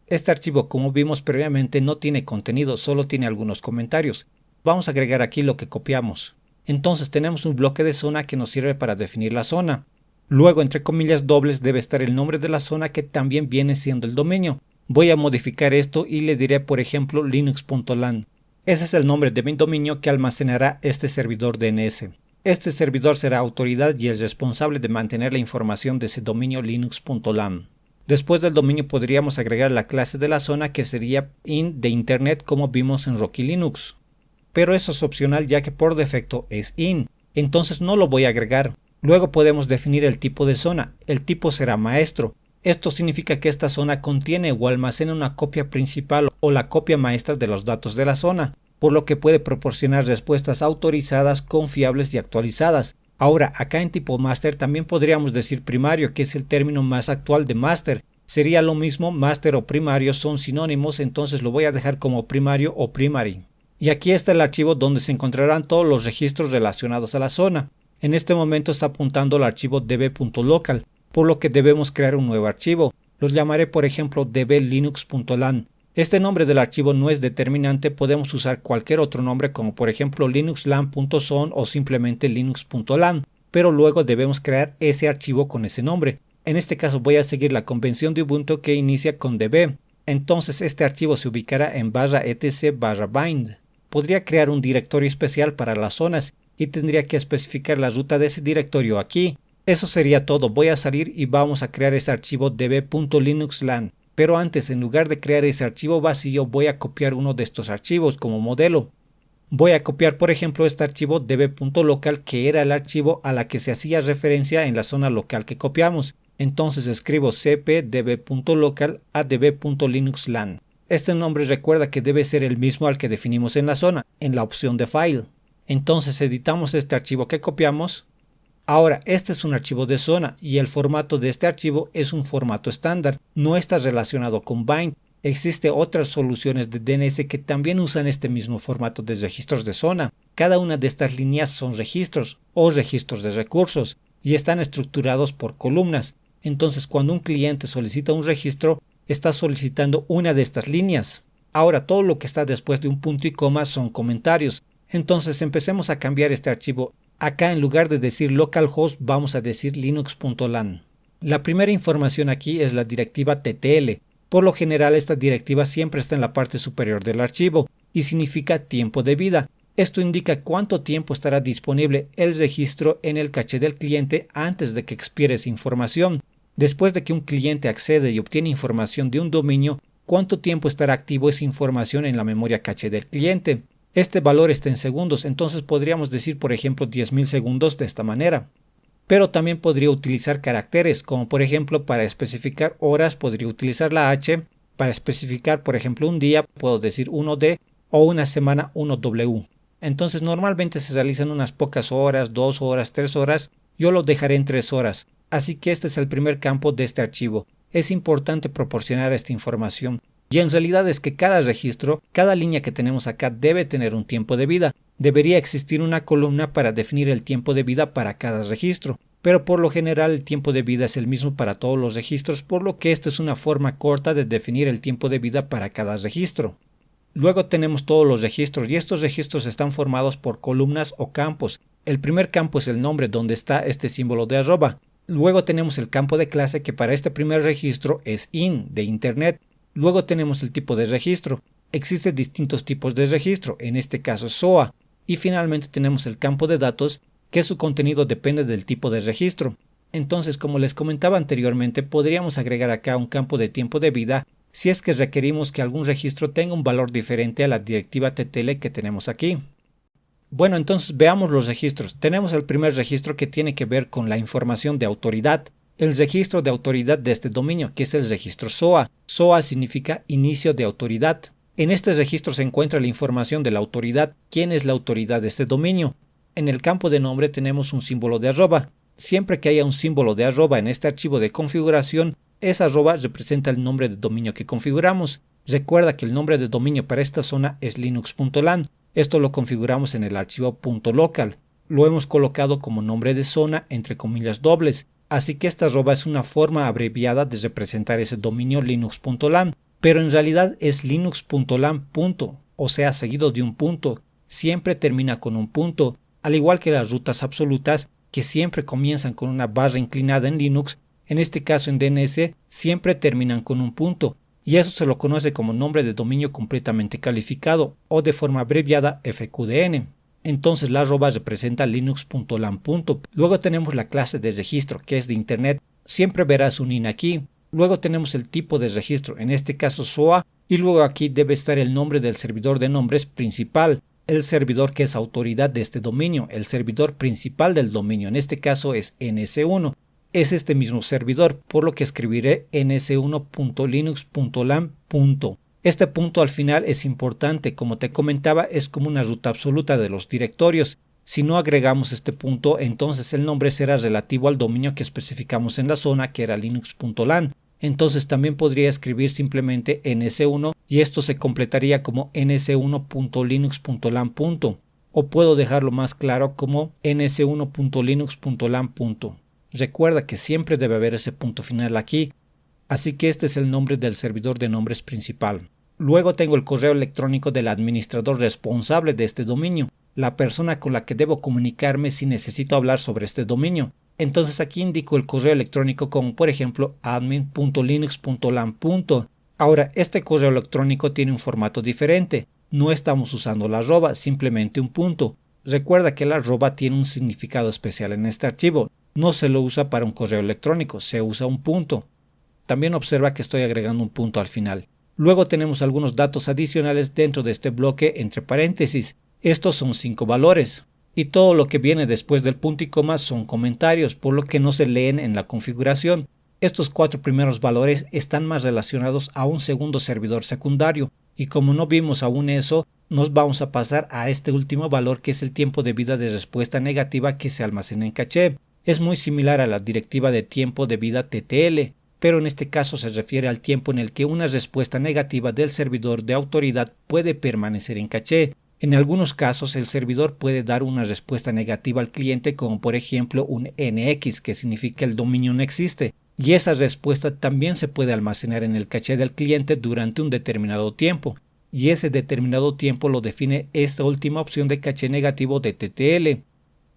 Este archivo, como vimos previamente, no tiene contenido, solo tiene algunos comentarios. Vamos a agregar aquí lo que copiamos. Entonces tenemos un bloque de zona que nos sirve para definir la zona. Luego, entre comillas dobles, debe estar el nombre de la zona que también viene siendo el dominio. Voy a modificar esto y le diré, por ejemplo, linux.lan. Ese es el nombre de mi dominio que almacenará este servidor DNS. Este servidor será autoridad y el responsable de mantener la información de ese dominio linux.lan. Después del dominio podríamos agregar la clase de la zona que sería int de internet como vimos en Rocky Linux. Pero eso es opcional ya que por defecto es int, entonces no lo voy a agregar. Luego podemos definir el tipo de zona, el tipo será maestro. Esto significa que esta zona contiene o almacena una copia principal o la copia maestra de los datos de la zona, por lo que puede proporcionar respuestas autorizadas, confiables y actualizadas. Ahora, acá en tipo master también podríamos decir primario, que es el término más actual de master. Sería lo mismo, master o primario son sinónimos, entonces lo voy a dejar como primario o primary. Y aquí está el archivo donde se encontrarán todos los registros relacionados a la zona. En este momento está apuntando al archivo db.local, por lo que debemos crear un nuevo archivo. Los llamaré por ejemplo dblinux.lan. Este nombre del archivo no es determinante, podemos usar cualquier otro nombre como por ejemplo linuxlan.zone o simplemente linux.lan, pero luego debemos crear ese archivo con ese nombre. En este caso voy a seguir la convención de Ubuntu que inicia con db. Entonces este archivo se ubicará en /etc/bind. Podría crear un directorio especial para las zonas y tendría que especificar la ruta de ese directorio aquí. Eso sería todo, voy a salir y vamos a crear ese archivo db.linuxlan. Pero antes, en lugar de crear ese archivo vacío, voy a copiar uno de estos archivos como modelo. Voy a copiar por ejemplo este archivo db.local que era el archivo a la que se hacía referencia en la zona local que copiamos. Entonces escribo cp db.local a db.linuxlan. Este nombre recuerda que debe ser el mismo al que definimos en la zona, en la opción de file. Entonces editamos este archivo que copiamos. Ahora, este es un archivo de zona y el formato de este archivo es un formato estándar, no está relacionado con bind. Existen otras soluciones de DNS que también usan este mismo formato de registros de zona. Cada una de estas líneas son registros o registros de recursos y están estructurados por columnas. Entonces, cuando un cliente solicita un registro, está solicitando una de estas líneas. Ahora, todo lo que está después de un punto y coma son comentarios. Entonces, empecemos a cambiar este archivo. Acá en lugar de decir localhost vamos a decir linux.lan. La primera información aquí es la directiva ttl. Por lo general esta directiva siempre está en la parte superior del archivo y significa tiempo de vida. Esto indica cuánto tiempo estará disponible el registro en el caché del cliente antes de que expire esa información. Después de que un cliente accede y obtiene información de un dominio, cuánto tiempo estará activo esa información en la memoria caché del cliente. Este valor está en segundos, entonces podríamos decir por ejemplo 10.000 segundos de esta manera. Pero también podría utilizar caracteres, como por ejemplo para especificar horas podría utilizar la H, para especificar por ejemplo un día puedo decir 1D o una semana 1W. Entonces normalmente se realizan unas pocas horas, 2 horas, 3 horas, yo lo dejaré en 3 horas. Así que este es el primer campo de este archivo. Es importante proporcionar esta información. Y en realidad es que cada registro, cada línea que tenemos acá debe tener un tiempo de vida. Debería existir una columna para definir el tiempo de vida para cada registro. Pero por lo general el tiempo de vida es el mismo para todos los registros, por lo que esto es una forma corta de definir el tiempo de vida para cada registro. Luego tenemos todos los registros y estos registros están formados por columnas o campos. El primer campo es el nombre donde está este símbolo de arroba. Luego tenemos el campo de clase que para este primer registro es in, de internet. Luego tenemos el tipo de registro. Existen distintos tipos de registro, en este caso SOA. Y finalmente tenemos el campo de datos, que su contenido depende del tipo de registro. Entonces, como les comentaba anteriormente, podríamos agregar acá un campo de tiempo de vida si es que requerimos que algún registro tenga un valor diferente a la directiva TTL que tenemos aquí. Bueno, entonces veamos los registros. Tenemos el primer registro que tiene que ver con la información de autoridad. El registro de autoridad de este dominio, que es el registro SOA. SOA significa inicio de autoridad. En este registro se encuentra la información de la autoridad. ¿Quién es la autoridad de este dominio? En el campo de nombre tenemos un símbolo de arroba. Siempre que haya un símbolo de arroba en este archivo de configuración, esa arroba representa el nombre de dominio que configuramos. Recuerda que el nombre de dominio para esta zona es linux.lan. Esto lo configuramos en el archivo .local. Lo hemos colocado como nombre de zona entre comillas dobles. Así que esta arroba es una forma abreviada de representar ese dominio linux.lan. Pero en realidad es linux.lan. O sea, seguido de un punto. Siempre termina con un punto. Al igual que las rutas absolutas, que siempre comienzan con una barra inclinada en Linux, en este caso en DNS, siempre terminan con un punto. Y eso se lo conoce como nombre de dominio completamente calificado o de forma abreviada FQDN. Entonces la arroba representa linux.lan. Luego tenemos la clase de registro, que es de internet. Siempre verás un in aquí. Luego tenemos el tipo de registro, en este caso SOA, y luego aquí debe estar el nombre del servidor de nombres principal, el servidor que es autoridad de este dominio, el servidor principal del dominio, en este caso es ns1. Es este mismo servidor, por lo que escribiré ns1.linux.lan. Este punto al final es importante, como te comentaba, es como una ruta absoluta de los directorios. Si no agregamos este punto, entonces el nombre será relativo al dominio que especificamos en la zona, que era linux.lan. Entonces también podría escribir simplemente ns1 y esto se completaría como ns1.linux.lan. O puedo dejarlo más claro como ns1.linux.lan. Recuerda que siempre debe haber ese punto final aquí, así que este es el nombre del servidor de nombres principal. Luego tengo el correo electrónico del administrador responsable de este dominio, la persona con la que debo comunicarme si necesito hablar sobre este dominio. Entonces aquí indico el correo electrónico como por ejemplo admin.linux.lan. Ahora, este correo electrónico tiene un formato diferente. No estamos usando la arroba, simplemente un punto. Recuerda que la arroba tiene un significado especial en este archivo. No se lo usa para un correo electrónico, se usa un punto. También observa que estoy agregando un punto al final. Luego tenemos algunos datos adicionales dentro de este bloque entre paréntesis. Estos son 5 valores. Y todo lo que viene después del punto y coma son comentarios, por lo que no se leen en la configuración. Estos 4 primeros valores están más relacionados a un segundo servidor secundario. Y como no vimos aún eso, nos vamos a pasar a este último valor, que es el tiempo de vida de respuesta negativa que se almacena en caché. Es muy similar a la directiva de tiempo de vida TTL, pero en este caso se refiere al tiempo en el que una respuesta negativa del servidor de autoridad puede permanecer en caché. En algunos casos el servidor puede dar una respuesta negativa al cliente, como por ejemplo un NX, que significa el dominio no existe, y esa respuesta también se puede almacenar en el caché del cliente durante un determinado tiempo, y ese determinado tiempo lo define esta última opción de caché negativo de TTL.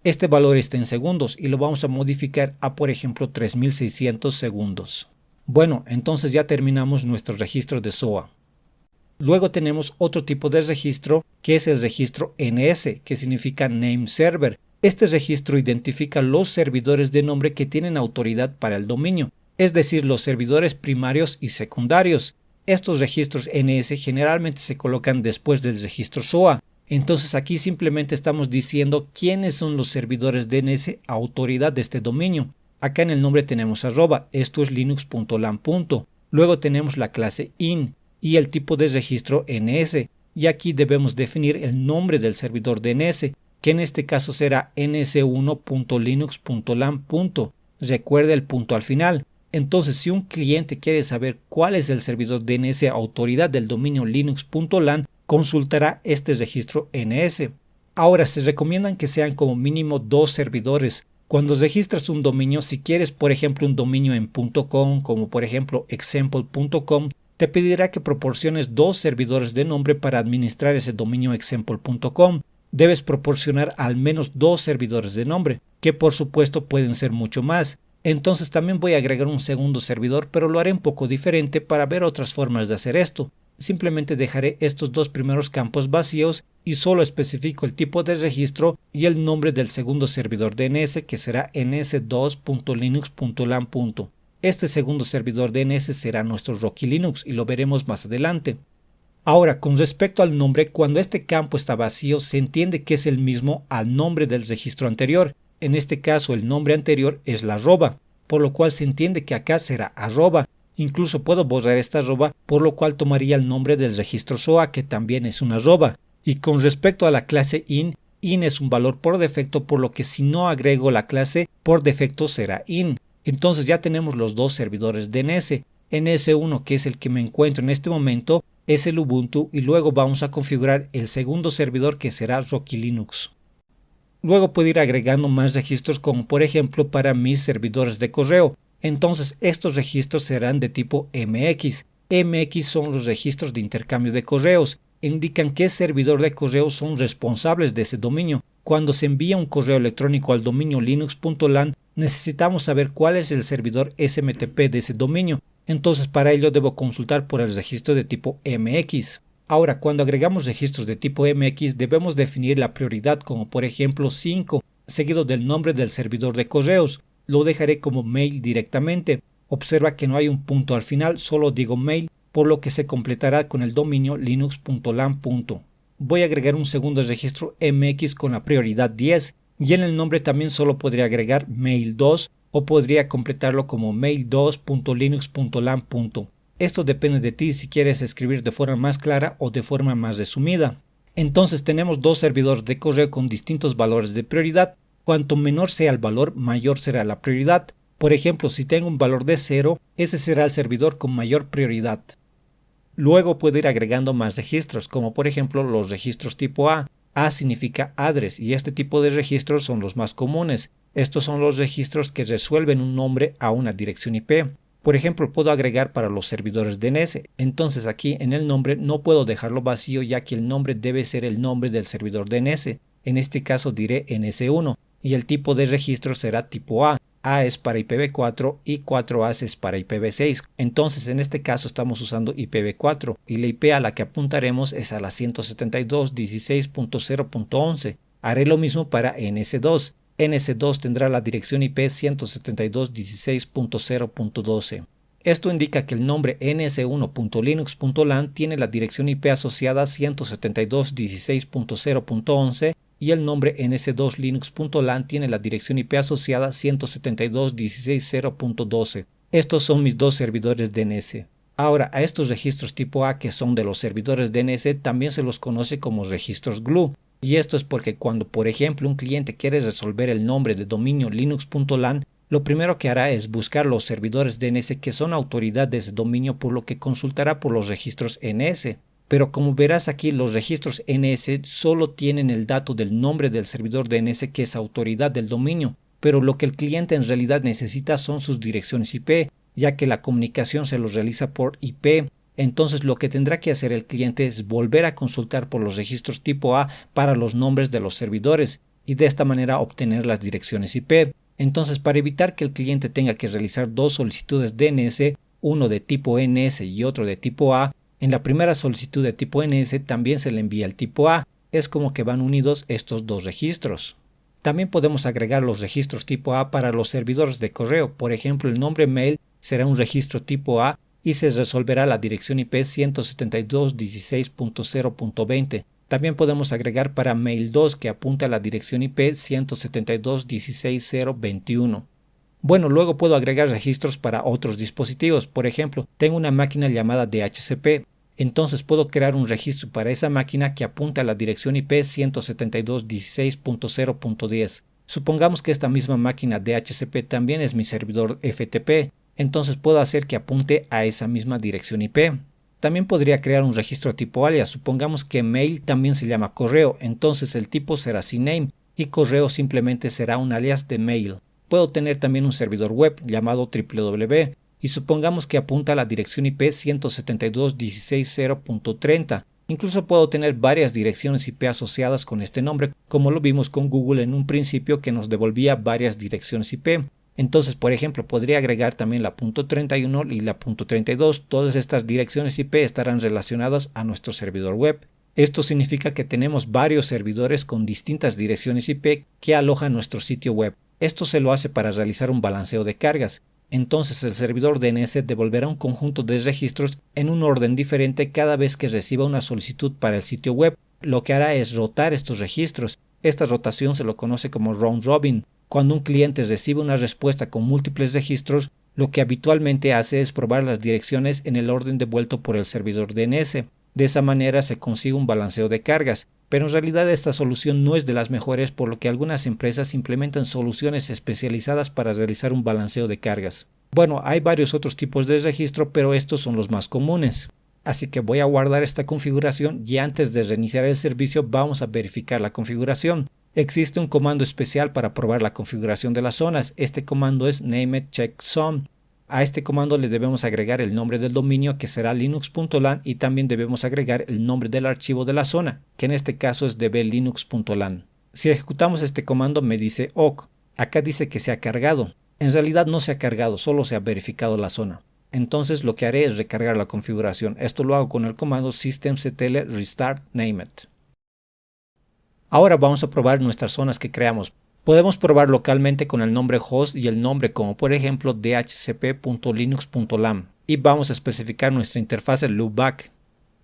Este valor está en segundos y lo vamos a modificar a por ejemplo 3600 segundos. Bueno, entonces ya terminamos nuestro registro de SOA. Luego tenemos otro tipo de registro, que es el registro NS, que significa Name Server. Este registro identifica los servidores de nombre que tienen autoridad para el dominio, es decir, los servidores primarios y secundarios. Estos registros NS generalmente se colocan después del registro SOA. Entonces aquí simplemente estamos diciendo quiénes son los servidores DNS autoridad de este dominio. Acá en el nombre tenemos arroba, esto es linux.lan. Luego tenemos la clase in y el tipo de registro NS. Y aquí debemos definir el nombre del servidor DNS, que en este caso será ns1.linux.lan. Recuerda el punto al final. Entonces, si un cliente quiere saber cuál es el servidor DNS autoridad del dominio linux.lan, consultará este registro NS. Ahora, se recomiendan que sean como mínimo 2 servidores. Cuando registras un dominio, si quieres por ejemplo un dominio en .com, como por ejemplo example.com, te pedirá que proporciones 2 servidores de nombre para administrar ese dominio example.com. debes proporcionar al menos 2 servidores de nombre, que por supuesto pueden ser mucho más. Entonces también voy a agregar un segundo servidor, pero lo haré un poco diferente para ver otras formas de hacer esto. Simplemente dejaré estos 2 primeros campos vacíos y solo especifico el tipo de registro y el nombre del segundo servidor DNS, que será ns2.linux.lan. Este segundo servidor DNS será nuestro Rocky Linux y lo veremos más adelante. Ahora, con respecto al nombre, cuando este campo está vacío, se entiende que es el mismo al nombre del registro anterior. En este caso, el nombre anterior es la arroba, por lo cual se entiende que acá será arroba. Incluso puedo borrar esta arroba, por lo cual tomaría el nombre del registro SOA, que también es una arroba. Y con respecto a la clase in es un valor por defecto, por lo que si no agrego la clase, por defecto será in. Entonces ya tenemos los 2 servidores DNS. NS1, que es el que me encuentro en este momento, es el Ubuntu, y luego vamos a configurar el segundo servidor, que será Rocky Linux. Luego puedo ir agregando más registros, como por ejemplo para mis servidores de correo. Entonces estos registros serán de tipo MX. MX son los registros de intercambio de correos. Indican qué servidor de correo son responsables de ese dominio. Cuando se envía un correo electrónico al dominio linux.lan, necesitamos saber cuál es el servidor SMTP de ese dominio. Entonces para ello debo consultar por el registro de tipo MX. Ahora, cuando agregamos registros de tipo MX, debemos definir la prioridad, como por ejemplo 5, seguido del nombre del servidor de correos. Lo dejaré como mail directamente. Observa que no hay un punto al final, solo digo mail, por lo que se completará con el dominio linux.lan. Voy a agregar un segundo registro MX con la prioridad 10, y en el nombre también solo podría agregar mail2, o podría completarlo como mail2.linux.lan. Esto depende de ti si quieres escribir de forma más clara o de forma más resumida. Entonces tenemos 2 servidores de correo con distintos valores de prioridad. Cuanto menor sea el valor, mayor será la prioridad. Por ejemplo, si tengo un valor de 0, ese será el servidor con mayor prioridad. Luego puedo ir agregando más registros, como por ejemplo los registros tipo A. A significa address, y este tipo de registros son los más comunes. Estos son los registros que resuelven un nombre a una dirección IP. Por ejemplo, puedo agregar para los servidores DNS. Entonces aquí en el nombre no puedo dejarlo vacío, ya que el nombre debe ser el nombre del servidor DNS. En este caso diré NS1 y el tipo de registro será tipo A. A es para IPv4 y 4A es para IPv6. Entonces en este caso estamos usando IPv4 y la IP a la que apuntaremos es a la 172.16.0.11. Haré lo mismo para NS2. NS2 tendrá la dirección IP 172.16.0.12. Esto indica que el nombre ns1.linux.lan tiene la dirección IP asociada 172.16.0.11 y el nombre ns2linux.lan tiene la dirección IP asociada 172.16.0.12. Estos son mis 2 servidores DNS. Ahora, a estos registros tipo A, que son de los servidores DNS, también se los conoce como registros glue. Y esto es porque cuando, por ejemplo, un cliente quiere resolver el nombre de dominio linux.lan, lo primero que hará es buscar los servidores DNS que son autoridad de ese dominio, por lo que consultará por los registros NS. Pero como verás aquí, los registros NS solo tienen el dato del nombre del servidor DNS que es autoridad del dominio, pero lo que el cliente en realidad necesita son sus direcciones IP, ya que la comunicación se los realiza por IP. Entonces lo que tendrá que hacer el cliente es volver a consultar por los registros tipo A para los nombres de los servidores y de esta manera obtener las direcciones IP. Entonces, para evitar que el cliente tenga que realizar 2 solicitudes DNS, uno de tipo NS y otro de tipo A, en la primera solicitud de tipo NS también se le envía el tipo A. Es como que van unidos estos 2 registros. También podemos agregar los registros tipo A para los servidores de correo. Por ejemplo, el nombre mail será un registro tipo A y se resolverá la dirección IP 172.16.0.20. También podemos agregar para mail2, que apunta a la dirección IP 172.16.0.21. Bueno, luego puedo agregar registros para otros dispositivos. Por ejemplo, tengo una máquina llamada DHCP. Entonces puedo crear un registro para esa máquina que apunta a la dirección IP 172.16.0.10. Supongamos que esta misma máquina DHCP también es mi servidor FTP. Entonces puedo hacer que apunte a esa misma dirección IP. También podría crear un registro tipo alias. Supongamos que mail también se llama correo, entonces el tipo será CNAME y correo simplemente será un alias de mail. Puedo tener también un servidor web llamado www y supongamos que apunta a la dirección IP 172.16.0.30. Incluso puedo tener varias direcciones IP asociadas con este nombre, como lo vimos con Google en un principio que nos devolvía varias direcciones IP. Entonces, por ejemplo, podría agregar también la .31 y la .32. Todas estas direcciones IP estarán relacionadas a nuestro servidor web. Esto significa que tenemos varios servidores con distintas direcciones IP que alojan nuestro sitio web. Esto se lo hace para realizar un balanceo de cargas. Entonces el servidor DNS devolverá un conjunto de registros en un orden diferente cada vez que reciba una solicitud para el sitio web. Lo que hará es rotar estos registros. Esta rotación se lo conoce como round robin. Cuando un cliente recibe una respuesta con múltiples registros, lo que habitualmente hace es probar las direcciones en el orden devuelto por el servidor DNS. De esa manera se consigue un balanceo de cargas, pero en realidad esta solución no es de las mejores, por lo que algunas empresas implementan soluciones especializadas para realizar un balanceo de cargas. Bueno, hay varios otros tipos de registro, pero estos son los más comunes. Así que voy a guardar esta configuración y antes de reiniciar el servicio vamos a verificar la configuración. Existe un comando especial para probar la configuración de las zonas. Este comando es named_checksum. A este comando le debemos agregar el nombre del dominio, que será linux.lan, y también debemos agregar el nombre del archivo de la zona, que en este caso es dblinux.lan. Si ejecutamos este comando me dice OK. Acá dice que se ha cargado. En realidad no se ha cargado, solo se ha verificado la zona. Entonces lo que haré es recargar la configuración. Esto lo hago con el comando systemctl restart named. Ahora vamos a probar nuestras zonas que creamos. Podemos probar localmente con el nombre host y el nombre, como por ejemplo dhcp.linux.lam, y vamos a especificar nuestra interfaz loopback.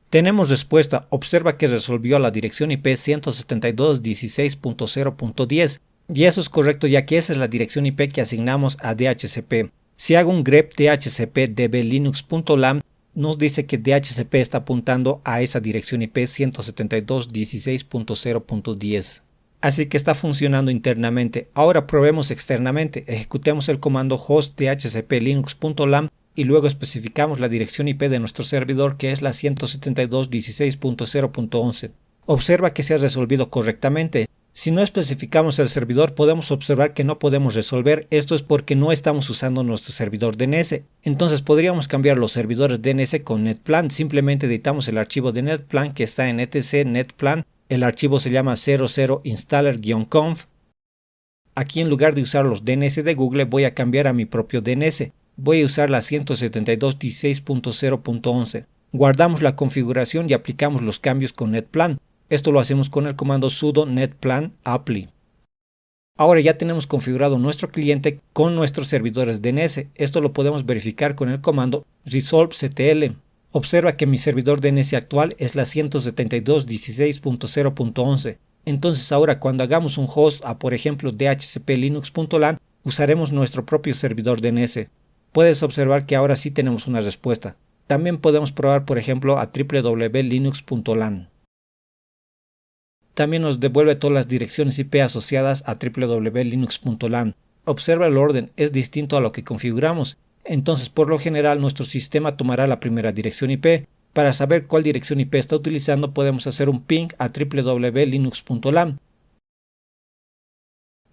Tenemos respuesta. Observa que resolvió la dirección IP 172.16.0.10 y eso es correcto, ya que esa es la dirección IP que asignamos a DHCP. Si hago un grep dhcp dblinux.lam, nos dice que DHCP está apuntando a esa dirección IP 172.16.0.10. Así que está funcionando internamente. Ahora probemos externamente. Ejecutemos el comando host dhcp-linux.lam y luego especificamos la dirección IP de nuestro servidor, que es la 172.16.0.11. Observa que se ha resolvido correctamente. Si no especificamos el servidor, podemos observar que no podemos resolver. Esto es porque no estamos usando nuestro servidor DNS. Entonces podríamos cambiar los servidores DNS con netplan. Simplemente editamos el archivo de netplan que está en etc netplan. El archivo se llama 00 installer-conf. Aquí en lugar de usar los DNS de Google voy a cambiar a mi propio DNS. Voy a usar la 172.16.0.11. Guardamos la configuración y aplicamos los cambios con netplan. Esto lo hacemos con el comando sudo netplan apply. Ahora ya tenemos configurado nuestro cliente con nuestros servidores DNS. Esto lo podemos verificar con el comando resolvectl. Observa que mi servidor DNS actual es la 172.16.0.11. Entonces ahora cuando hagamos un host a por ejemplo dhcp-linux.lan, usaremos nuestro propio servidor DNS. Puedes observar que ahora sí tenemos una respuesta. También podemos probar por ejemplo a www.linux.lan. También nos devuelve todas las direcciones IP asociadas a www.linux.lan. Observa el orden, es distinto a lo que configuramos. Entonces, por lo general, nuestro sistema tomará la primera dirección IP. Para saber cuál dirección IP está utilizando, podemos hacer un ping a www.linux.lam.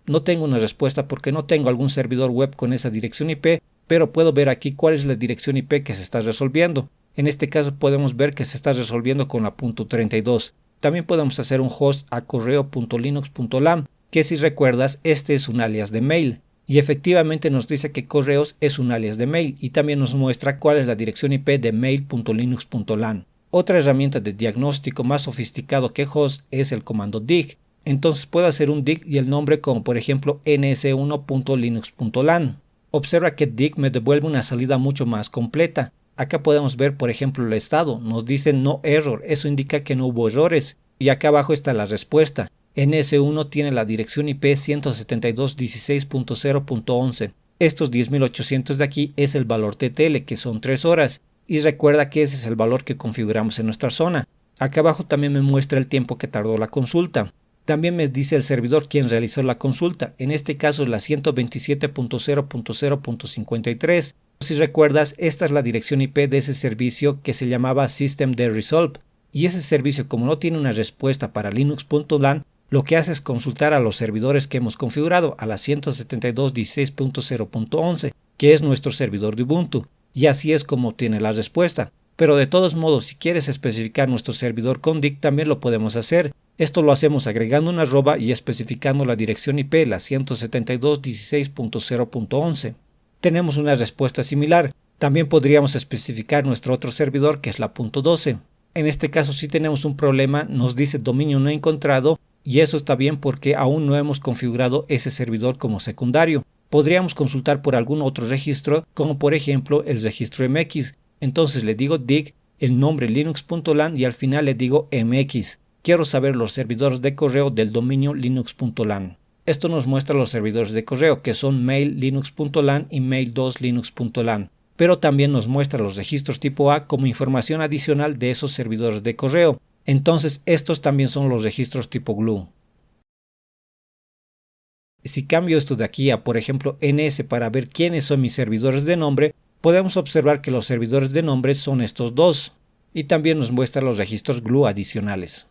No tengo una respuesta porque no tengo algún servidor web con esa dirección IP, pero puedo ver aquí cuál es la dirección IP que se está resolviendo. En este caso podemos ver que se está resolviendo con la .32. También podemos hacer un host a correo.linux.lam, que si recuerdas, este es un alias de mail. Y efectivamente nos dice que correos es un alias de mail y también nos muestra cuál es la dirección IP de mail.linux.lan. Otra herramienta de diagnóstico más sofisticado que host es el comando dig. Entonces puedo hacer un dig y el nombre como por ejemplo ns1.linux.lan. Observa que dig me devuelve una salida mucho más completa. Acá podemos ver por ejemplo el estado. Nos dice no error, eso indica que no hubo errores. Y acá abajo está la respuesta. NS1 tiene la dirección IP 172.16.0.11. Estos 10.800 de aquí es el valor TTL, que son 3 horas. Y recuerda que ese es el valor que configuramos en nuestra zona. Acá abajo también me muestra el tiempo que tardó la consulta. También me dice el servidor quién realizó la consulta. En este caso es la 127.0.0.53. Si recuerdas, esta es la dirección IP de ese servicio que se llamaba systemd-resolve. Y ese servicio, como no tiene una respuesta para linux.lan, lo que hace es consultar a los servidores que hemos configurado a la 172.16.0.11, que es nuestro servidor de Ubuntu, y así es como obtiene la respuesta. Pero de todos modos, si quieres especificar nuestro servidor con DIC, también lo podemos hacer. Esto lo hacemos agregando una arroba y especificando la dirección IP, la 172.16.0.11. Tenemos una respuesta similar. También podríamos especificar nuestro otro servidor, que es la .12. En este caso sí tenemos un problema, nos dice dominio no encontrado, y eso está bien porque aún no hemos configurado ese servidor como secundario. Podríamos consultar por algún otro registro, como por ejemplo el registro MX. Entonces le digo dig, el nombre linux.lan y al final le digo mx. Quiero saber los servidores de correo del dominio linux.lan. Esto nos muestra los servidores de correo, que son mail linux.lan y mail2 linux.lan. Pero también nos muestra los registros tipo A como información adicional de esos servidores de correo. Entonces estos también son los registros tipo glue. Si cambio esto de aquí a, por ejemplo, ns para ver quiénes son mis servidores de nombre, podemos observar que los servidores de nombre son estos dos. Y también nos muestra los registros glue adicionales.